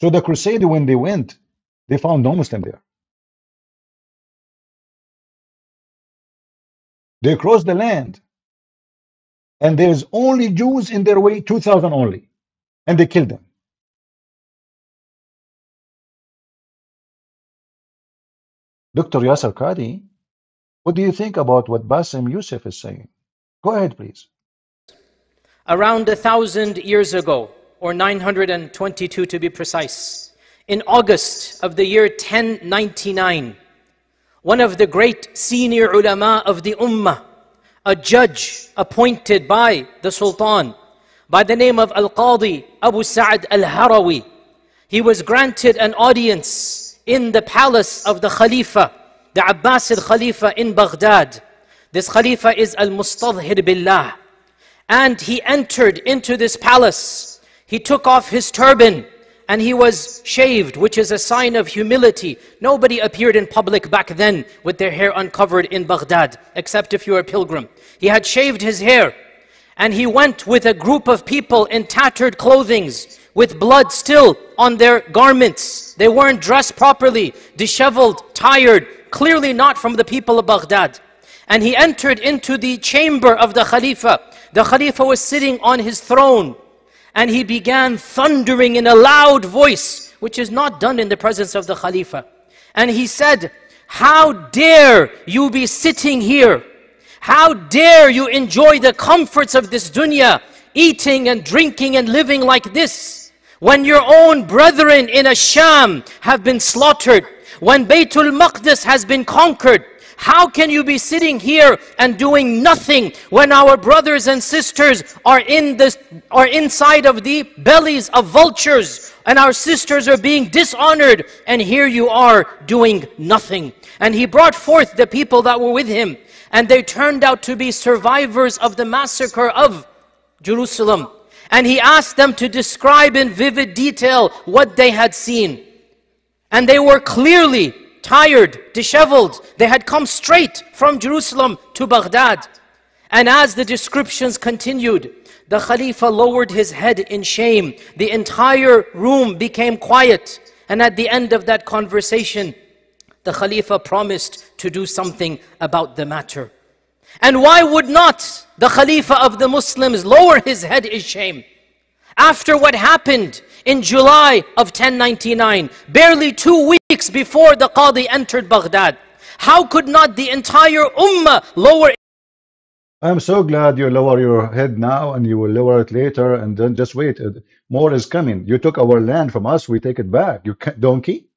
So the crusade, when they went, they found no Muslim there. They crossed the land, and there's only Jews in their way, 2,000 only, and they killed them. Dr. Yasser Qadhi, what do you think about what Bassem Youssef is saying? Go ahead, please. Around 1,000 years ago, or 922 to be precise, in August of the year 1099, one of the great senior ulama of the ummah, a judge appointed by the Sultan by the name of Al-Qadi Abu Sa'd Al-Harawi, he was granted an audience in the palace of the Khalifa, the Abbasid Khalifa in Baghdad. This Khalifa is Al-Mustadhir Billah. And he entered into this palace. He took off his turban and he was shaved, which is a sign of humility. Nobody appeared in public back then with their hair uncovered in Baghdad, except if you were a pilgrim. He had shaved his hair, and he went with a group of people in tattered clothing, with blood still on their garments. They weren't dressed properly, disheveled, tired, clearly not from the people of Baghdad. And he entered into the chamber of the Khalifa. The Khalifa was sitting on his throne, and he began thundering in a loud voice, which is not done in the presence of the Khalifa. And he said, "How dare you be sitting here? How dare you enjoy the comforts of this dunya, eating and drinking and living like this, when your own brethren in Asham have been slaughtered, when Baytul Maqdis has been conquered? How can you be sitting here and doing nothing when our brothers and sisters are inside of the bellies of vultures, and our sisters are being dishonored, and here you are doing nothing?" And he brought forth the people that were with him, and they turned out to be survivors of the massacre of Jerusalem. And he asked them to describe in vivid detail what they had seen. And they were clearly tired, disheveled. They had come straight from Jerusalem to Baghdad. And as the descriptions continued, the Khalifa lowered his head in shame. The entire room became quiet. And at the end of that conversation, the Khalifa promised to do something about the matter. And why would not the Khalifa of the Muslims lower his head in shame? After what happened in July of 1099, barely 2 weeks before the Qadi entered Baghdad, how could not the entire Ummah lower? I'm so glad you lower your head now, and you will lower it later, and then just wait. More is coming. You took our land from us, we take it back. You donkey.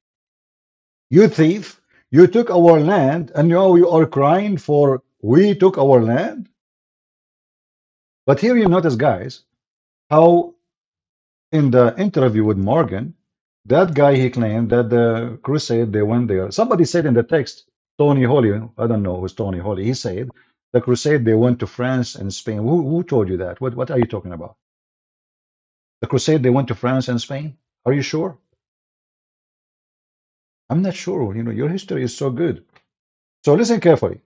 You thief. You took our land, and now you are crying for we took our land. But here you notice, guys, how in the interview with Morgan, that guy, he claimed that the crusade, they went there. Somebody said in the text, Tony Holy, I don't know who's Tony Holy. He said the crusade they went to France and Spain. Who told you that? What are you talking about? The crusade they went to France and Spain? Are you sure? I'm not sure. You know, your history is so good. So listen carefully.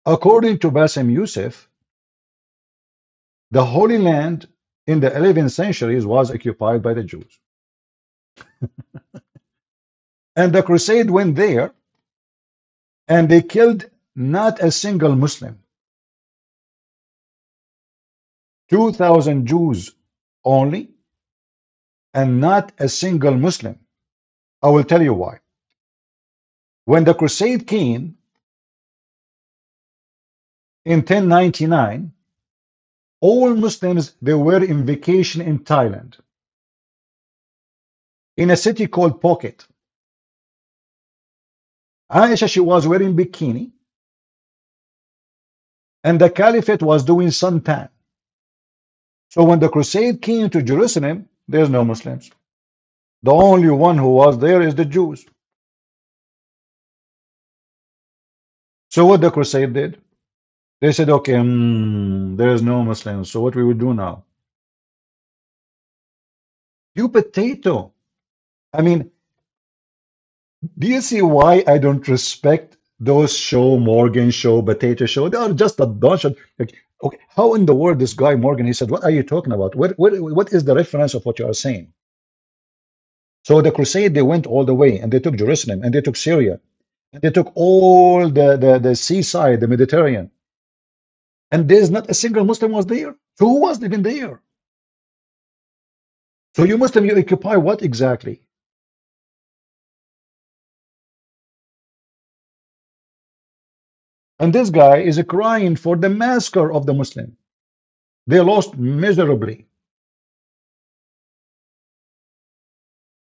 According to Bassem Youssef, the Holy Land in the 11th centuries was occupied by the Jews. And the crusade went there and they killed not a single Muslim. 2,000 Jews only, and not a single Muslim. I will tell you why. When the crusade came in 1099, all Muslims, they were in vacation in Thailand, in a city called Phuket. Aisha, she was wearing bikini, and the caliphate was doing suntan. So when the crusade came to Jerusalem, there's no Muslims. The only one who was there is the Jews. So what the crusade did? They said, okay, there's no Muslims. So what we will do now? You potato. I mean, do you see why I don't respect those show, Morgan show, potato show? They are just a bunch of like, okay, how in the world this guy Morgan, he said, what are you talking about? What is the reference of what you are saying? So the crusade, they went all the way and they took Jerusalem and they took Syria and they took all the seaside, the Mediterranean. And there's not a single Muslim was there. So who was even there? So you Muslim, you occupy what exactly? And this guy is crying for the massacre of the Muslim. They lost miserably.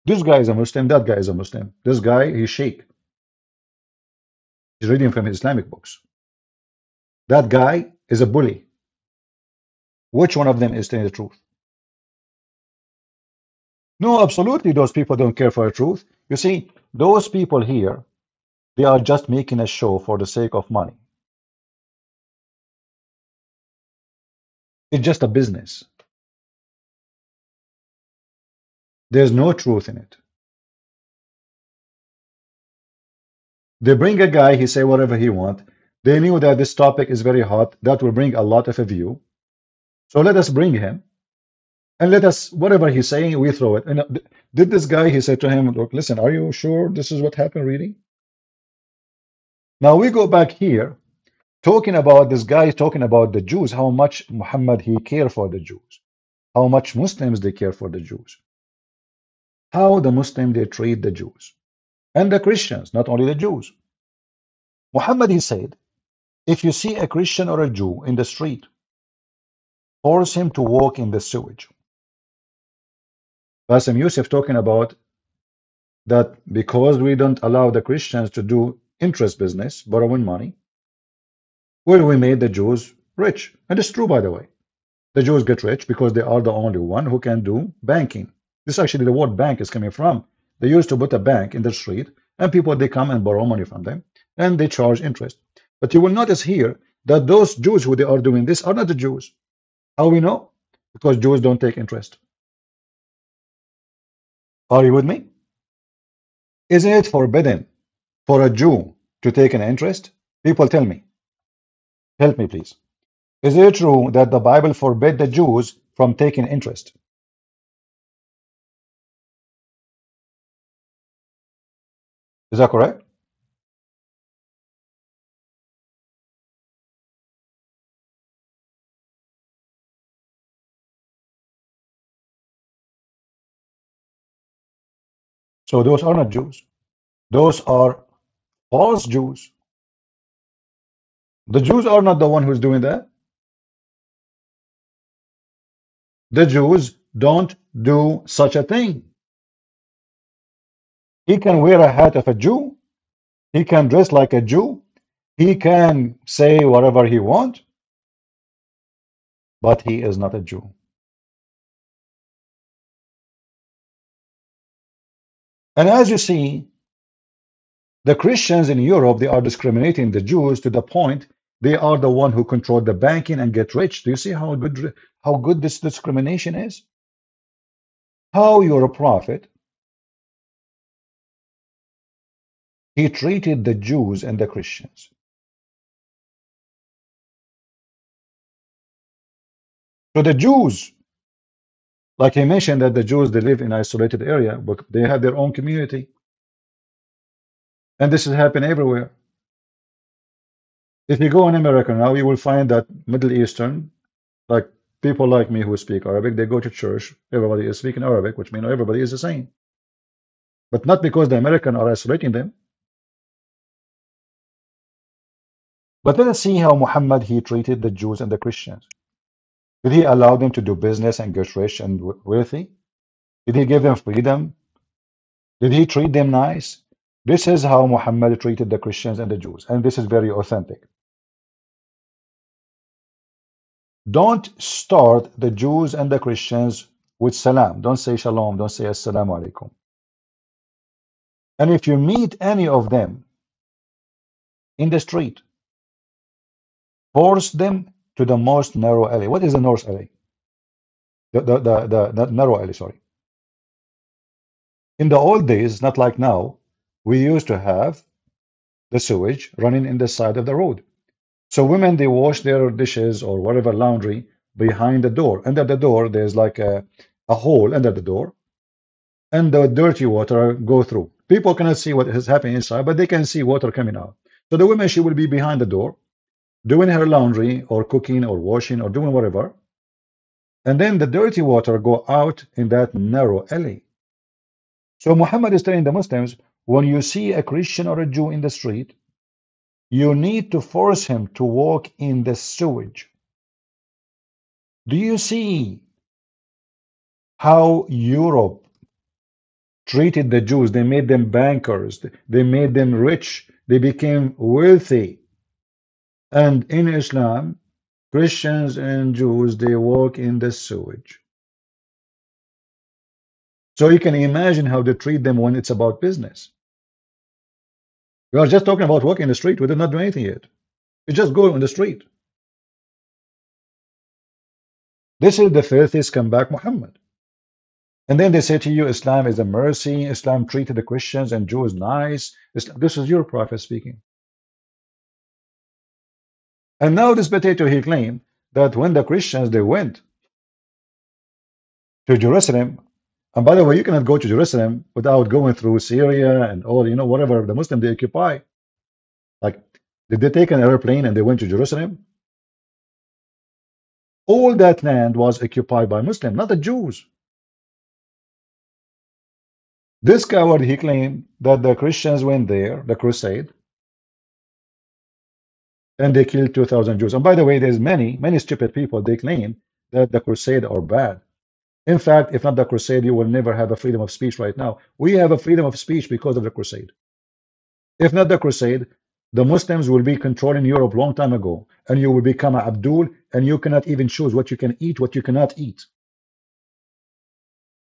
This guy is a Muslim, that guy is a Muslim. This guy, he's Sheikh. He's reading from his Islamic books. That guy is a bully. Which one of them is telling the truth? No, absolutely, those people don't care for the truth. You see, those people here, they are just making a show for the sake of money. It's just a business. There's no truth in it. They bring a guy, he say whatever he want. They knew that this topic is very hot. That will bring a lot of a view. So let us bring him. And let us, whatever he's saying, we throw it. And did this guy, he said to him, look, listen, are you sure this is what happened really? Now we go back here, talking about this guy, talking about the Jews, how much Muhammad, he cared for the Jews. How much Muslims, they care for the Jews. How the Muslims, they treat the Jews. And the Christians, not only the Jews. Muhammad, he said, if you see a Christian or a Jew in the street, force him to walk in the sewage. Bassem Youssef talking about that because we don't allow the Christians to do interest business, borrowing money, well, we made the Jews rich. And it's true, by the way. The Jews get rich because they are the only one who can do banking. This actually the word bank is coming from. They used to put a bank in the street and people, they come and borrow money from them and they charge interest. But you will notice here that those Jews who they are doing this are not the Jews. How we know? Because Jews don't take interest. Are you with me? Isn't it forbidden for a Jew to take an interest? People tell me. Help me, please. Is it true that the Bible forbid the Jews from taking interest? Is that correct? So those are not Jews. Those are false Jews. The Jews are not the one who's doing that. The Jews don't do such a thing. He can wear a hat of a Jew. He can dress like a Jew. He can say whatever he wants. But he is not a Jew. And as you see, the Christians in Europe, they are discriminating the Jews to the point they are the one who control the banking and get rich. Do you see how good this discrimination is? How your prophet, he treated the Jews and the Christians. So the Jews, like he mentioned that the Jews, they live in isolated area, but they have their own community. And this is happening everywhere. If you go in America now, you will find that Middle Eastern, like people like me who speak Arabic, they go to church. Everybody is speaking Arabic, which means everybody is the same. But not because the Americans are isolating them. But let us see how Muhammad he treated the Jews and the Christians. Did he allow them to do business and get rich and wealthy? Did he give them freedom? Did he treat them nice? This is how Muhammad treated the Christians and the Jews, and this is very authentic. Don't start the Jews and the Christians with salam. Don't say shalom. Don't say assalamu alaikum. And if you meet any of them in the street, force them to the most narrow alley. What is the north alley? The narrow alley, sorry. In the old days, not like now, we used to have the sewage running in the side of the road. So women, they wash their dishes or whatever laundry behind the door. Under the door, there's like a hole under the door, and the dirty water go through. People cannot see what is happening inside, but they can see water coming out. So the woman, she will be behind the door, doing her laundry or cooking or washing or doing whatever. And then the dirty water go out in that narrow alley. So Muhammad is telling the Muslims, when you see a Christian or a Jew in the street, you need to force him to walk in the sewage. Do you see how Europe treated the Jews? They made them bankers. They made them rich. They became wealthy. And in Islam, Christians and Jews, they walk in the sewage. So you can imagine how they treat them when it's about business. We are just talking about walking in the street. We did not do anything yet. You just go on the street. This is the filthy scumbag Muhammad. And then they say to you, Islam is a mercy. Islam treated the Christians and Jews nice. This is your prophet speaking. And now this potato, he claimed that when the Christians, they went to Jerusalem, and by the way, you cannot go to Jerusalem without going through Syria and all, whatever the Muslims they occupy. Like, did they take an airplane and they went to Jerusalem? All that land was occupied by Muslims, not the Jews. This coward, he claimed that the Christians went there, the crusade, and they killed 2,000 Jews. And by the way, there's many stupid people, they claim that the crusade are bad. In fact, if not the crusade, you will never have a freedom of speech right now. We have a freedom of speech because of the crusade. If not the crusade, the Muslims will be controlling Europe long time ago, and you will become a Abdul, and you cannot even choose what you can eat, what you cannot eat.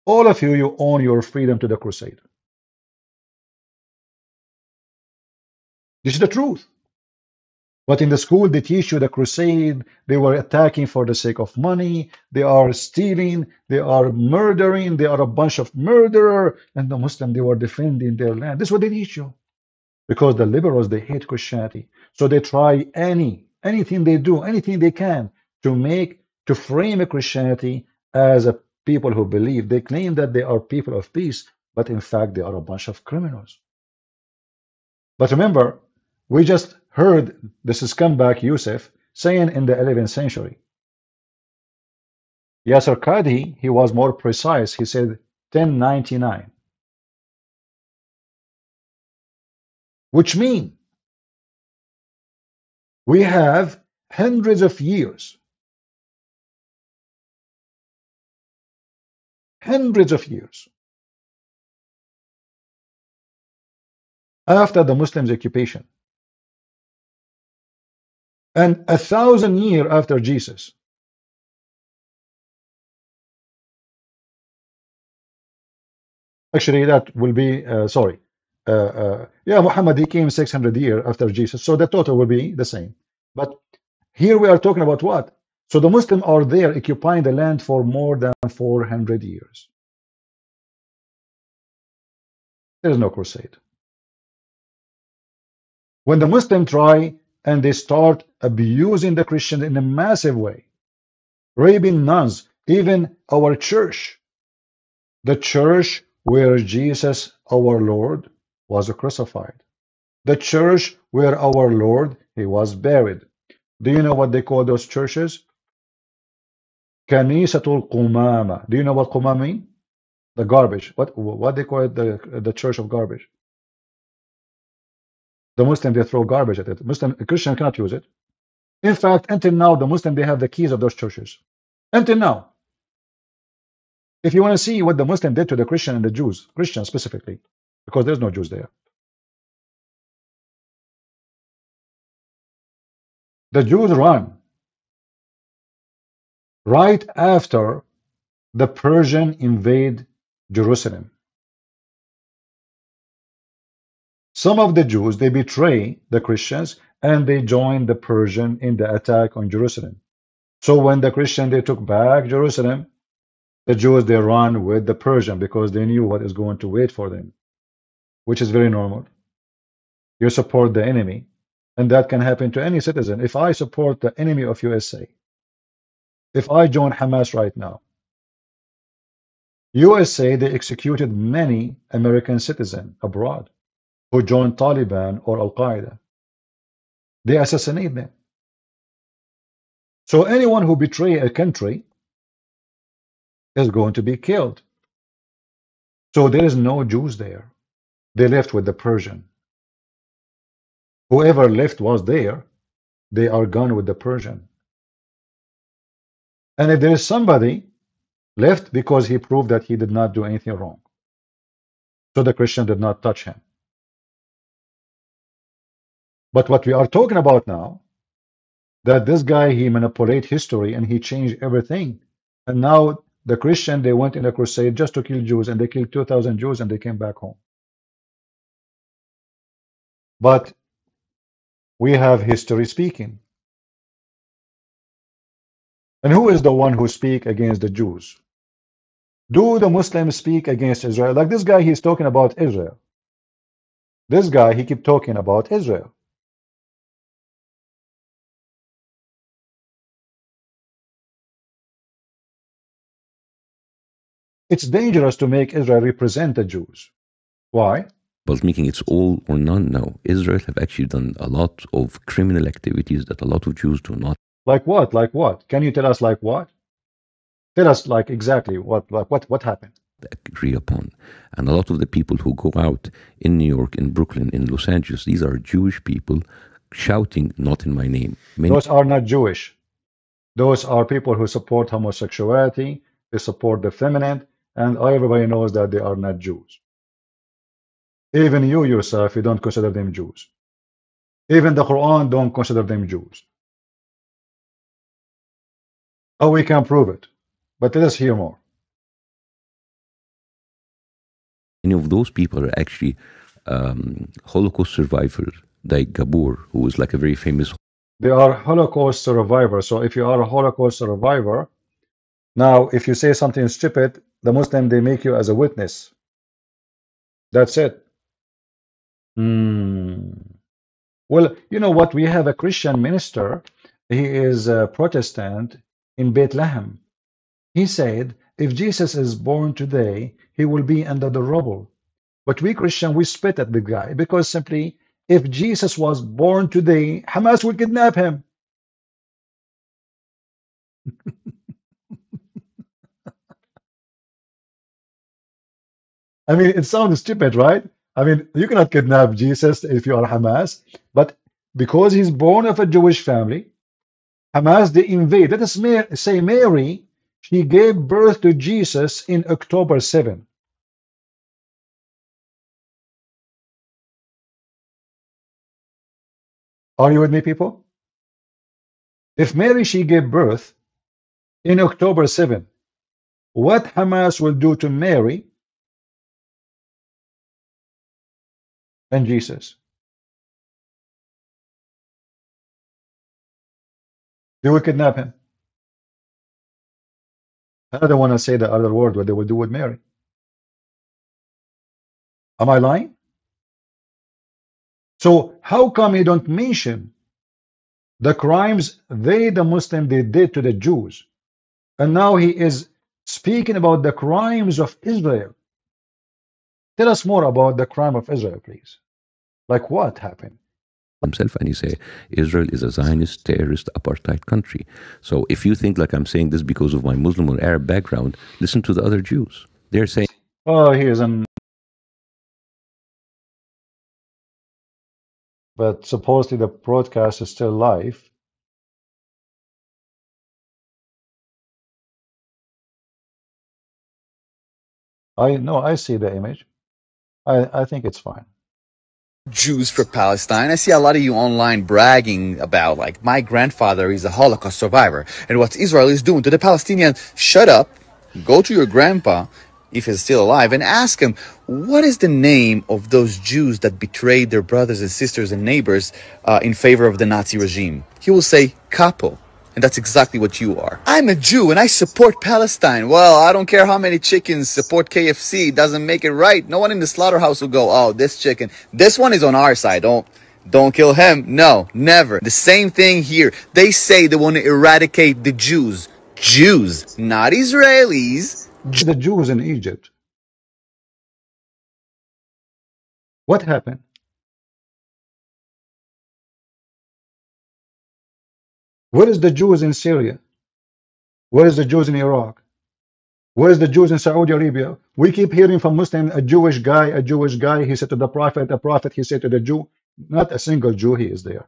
All of you, you own your freedom to the crusade. This is the truth. But in the school, they teach you the crusade. They were attacking for the sake of money. They are stealing. They are murdering. They are a bunch of murderers. And the Muslims, they were defending their land. This is what they teach you. Because the liberals, they hate Christianity. So they try anything they do, anything they can to frame a Christianity as a people who believe. They claim that they are people of peace, but in fact, they are a bunch of criminals. But remember, we just heard this scumbag Yusuf saying in the 11th century. Yasser Qadhi, he was more precise. He said 1099. Which means we have hundreds of years after the Muslims' occupation, and 1,000 years after Jesus. Actually, that will be, sorry. Yeah, Muhammad, he came 600 years after Jesus, so the total will be the same. But here we are talking about what? So the Muslims are there occupying the land for more than 400 years. There is no crusade. When the Muslims try and they start abusing the Christians in a massive way, raping nuns, even our church, the church where Jesus, our Lord, was crucified, the church where our Lord, he was buried. Do you know what they call those churches? Kanisatul Qumama. Do you know what Qumama mean? The garbage. What they call it? The church of garbage. The Muslim, they throw garbage at it. Muslim, a Christian cannot use it. In fact, until now, the Muslim, they have the keys of those churches. Until now. If you want to see what the Muslim did to the Christian and the Jews, Christians specifically, because there's no Jews there. The Jews run right after the Persian invade Jerusalem. Some of the Jews, they betray the Christians and they join the Persian in the attack on Jerusalem. So when the Christian, they took back Jerusalem, the Jews, they run with the Persian because they knew what is going to wait for them, which is very normal. You support the enemy, and that can happen to any citizen. If I support the enemy of USA, if I join Hamas right now, USA, they executed many American citizens abroad who joined Taliban or Al-Qaeda. They assassinate them. So anyone who betray a country is going to be killed. So there is no Jews there. They left with the Persian. Whoever left was there, they are gone with the Persian. And if there is somebody left because he proved that he did not do anything wrong, so the Christian did not touch him. But what we are talking about now, that this guy, he manipulated history and he changed everything. And now the Christian, they went in a crusade just to kill Jews, and they killed 2,000 Jews and they came back home. But we have history speaking. And who is the one who speak against the Jews? Do the Muslims speak against Israel? Like this guy, he's talking about Israel. This guy, he keep talking about Israel. It's dangerous to make Israel represent the Jews. Why? But making it's all or none now. Israel have actually done a lot of criminal activities that a lot of Jews do not Like what? Like what? Can you tell us like what? Tell us like exactly what happened. agree upon. And a lot of the people who go out in New York, in Brooklyn, in Los Angeles, these are Jewish people shouting, "Not in my name." Those are not Jewish. Those are people who support homosexuality, they support the feminine, and everybody knows that they are not Jews. Even you yourself, you don't consider them Jews. Even the Quran don't consider them Jews. Oh, we can prove it. But let us hear more. Many of those people are actually Holocaust survivors, like Gabor, who was like a very famous. They are Holocaust survivors. So if you are a Holocaust survivor, now if you say something stupid, the Muslim, they make you as a witness. That's it. Well, you know what? We have a Christian minister. He is a Protestant in Bethlehem. He said, if Jesus is born today, he will be under the rubble. But we Christian, we spit at the guy because simply, if Jesus was born today, Hamas would kidnap him. I mean, it sounds stupid, right? I mean, you cannot kidnap Jesus if you are Hamas, but because he's born of a Jewish family, Hamas, they invade. Let us say Mary, she gave birth to Jesus in October 7. Are you with me, people? If Mary, she gave birth in October 7, what Hamas will do to Mary and Jesus. They will kidnap him. I don't want to say the other word, what they will do with Mary. Am I lying? So how come you don't mention the crimes the Muslim, they did to the Jews? And now he is speaking about the crimes of Israel. Tell us more about the crime of Israel, please. Like what happened? Himself, and you say Israel is a Zionist terrorist apartheid country. So if you think like I'm saying this because of my Muslim or Arab background, listen to the other Jews. They're saying, oh, he is an. But supposedly the broadcast is still live. I know, I see the image. I think it's fine. Jews for Palestine. I see a lot of you online bragging about, like, my grandfather is a Holocaust survivor and what Israel is doing to the Palestinians. Shut up, go to your grandpa, if he's still alive, and ask him, what is the name of those Jews that betrayed their brothers and sisters and neighbors in favor of the Nazi regime? He will say, Capo. And that's exactly what you are. I'm a Jew and I support Palestine. Well, I don't care how many chickens support KFC. It doesn't make it right. No one in the slaughterhouse will go, oh, this chicken, this one is on our side. Don't kill him. No, never. The same thing here. They say they want to eradicate the Jews. Jews, not Israelis. The Jews in Egypt. What happened? Where is the Jews in Syria? Where is the Jews in Iraq? Where is the Jews in Saudi Arabia? We keep hearing from Muslim, a Jewish guy, he said to the prophet, he said to the Jew. Not a single Jew he is there.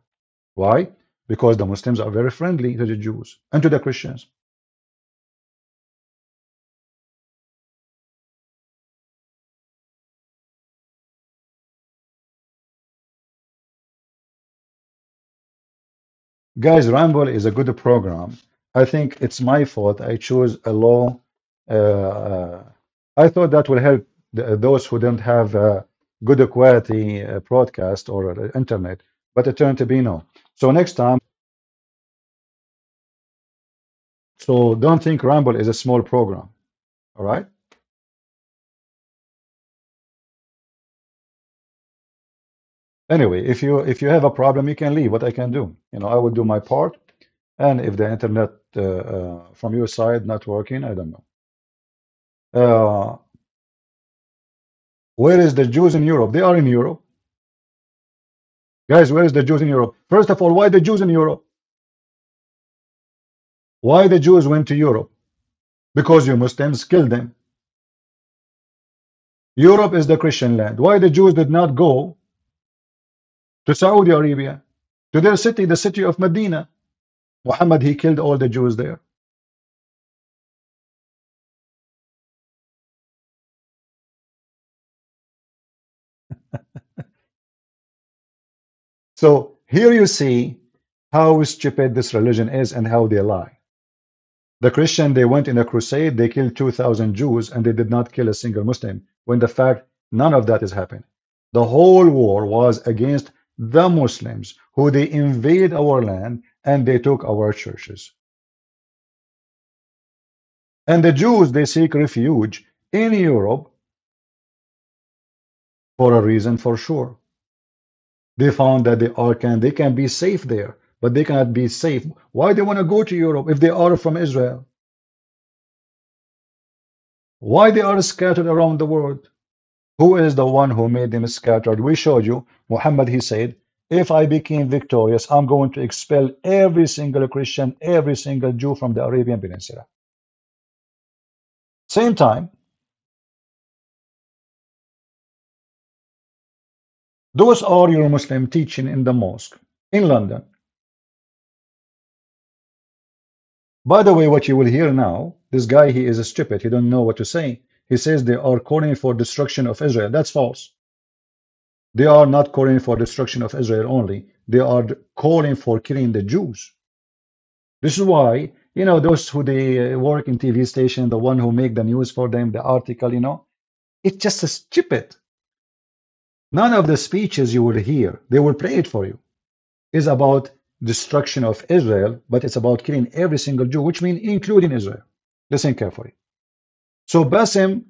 Why? Because the Muslims are very friendly to the Jews and to the Christians. Guys, Ramble is a good program. I think it's my fault. I chose a low. I thought that will help those who don't have good quality broadcast or internet, but it turned to be no. So next time, so don't think Ramble is a small program. All right. Anyway, if you have a problem, you can leave. What I can do, I will do my part. And if the internet from your side not working, I don't know. Where is the Jews in Europe? They are in Europe. Guys, where is the Jews in Europe? First of all, why the Jews in Europe? Why the Jews went to Europe? Because you Muslims killed them. Europe is the Christian land. Why the Jews did not go to Saudi Arabia, to their city, the city of Medina? Muhammad, he killed all the Jews there. So here you see how stupid this religion is and how they lie. The Christian, they went in a crusade, they killed 2,000 Jews and they did not kill a single Muslim, when the fact none of that is happening. The whole war was against the Muslims, who they invade our land and they took our churches. And the Jews, they seek refuge in Europe for a reason for sure. They found that they can be safe there, but they cannot be safe. Why they want to go to Europe if they are from Israel? Why they are scattered around the world? Who is the one who made them scattered? We showed you. Muhammad, he said, if I became victorious, I'm going to expel every single Christian, every single Jew from the Arabian Peninsula. Same time, those are your Muslim teaching in the mosque in London. By the way, what you will hear now, this guy, he is stupid. He don't know what to say. He says they are calling for destruction of Israel. That's false. They are not calling for destruction of Israel only. They are calling for killing the Jews. This is why, those who they work in TV station, the one who make the news for them, the article, it's just stupid. None of the speeches you will hear, they will play it for you, is about destruction of Israel, but it's about killing every single Jew, which means including Israel. Listen carefully. So Bassem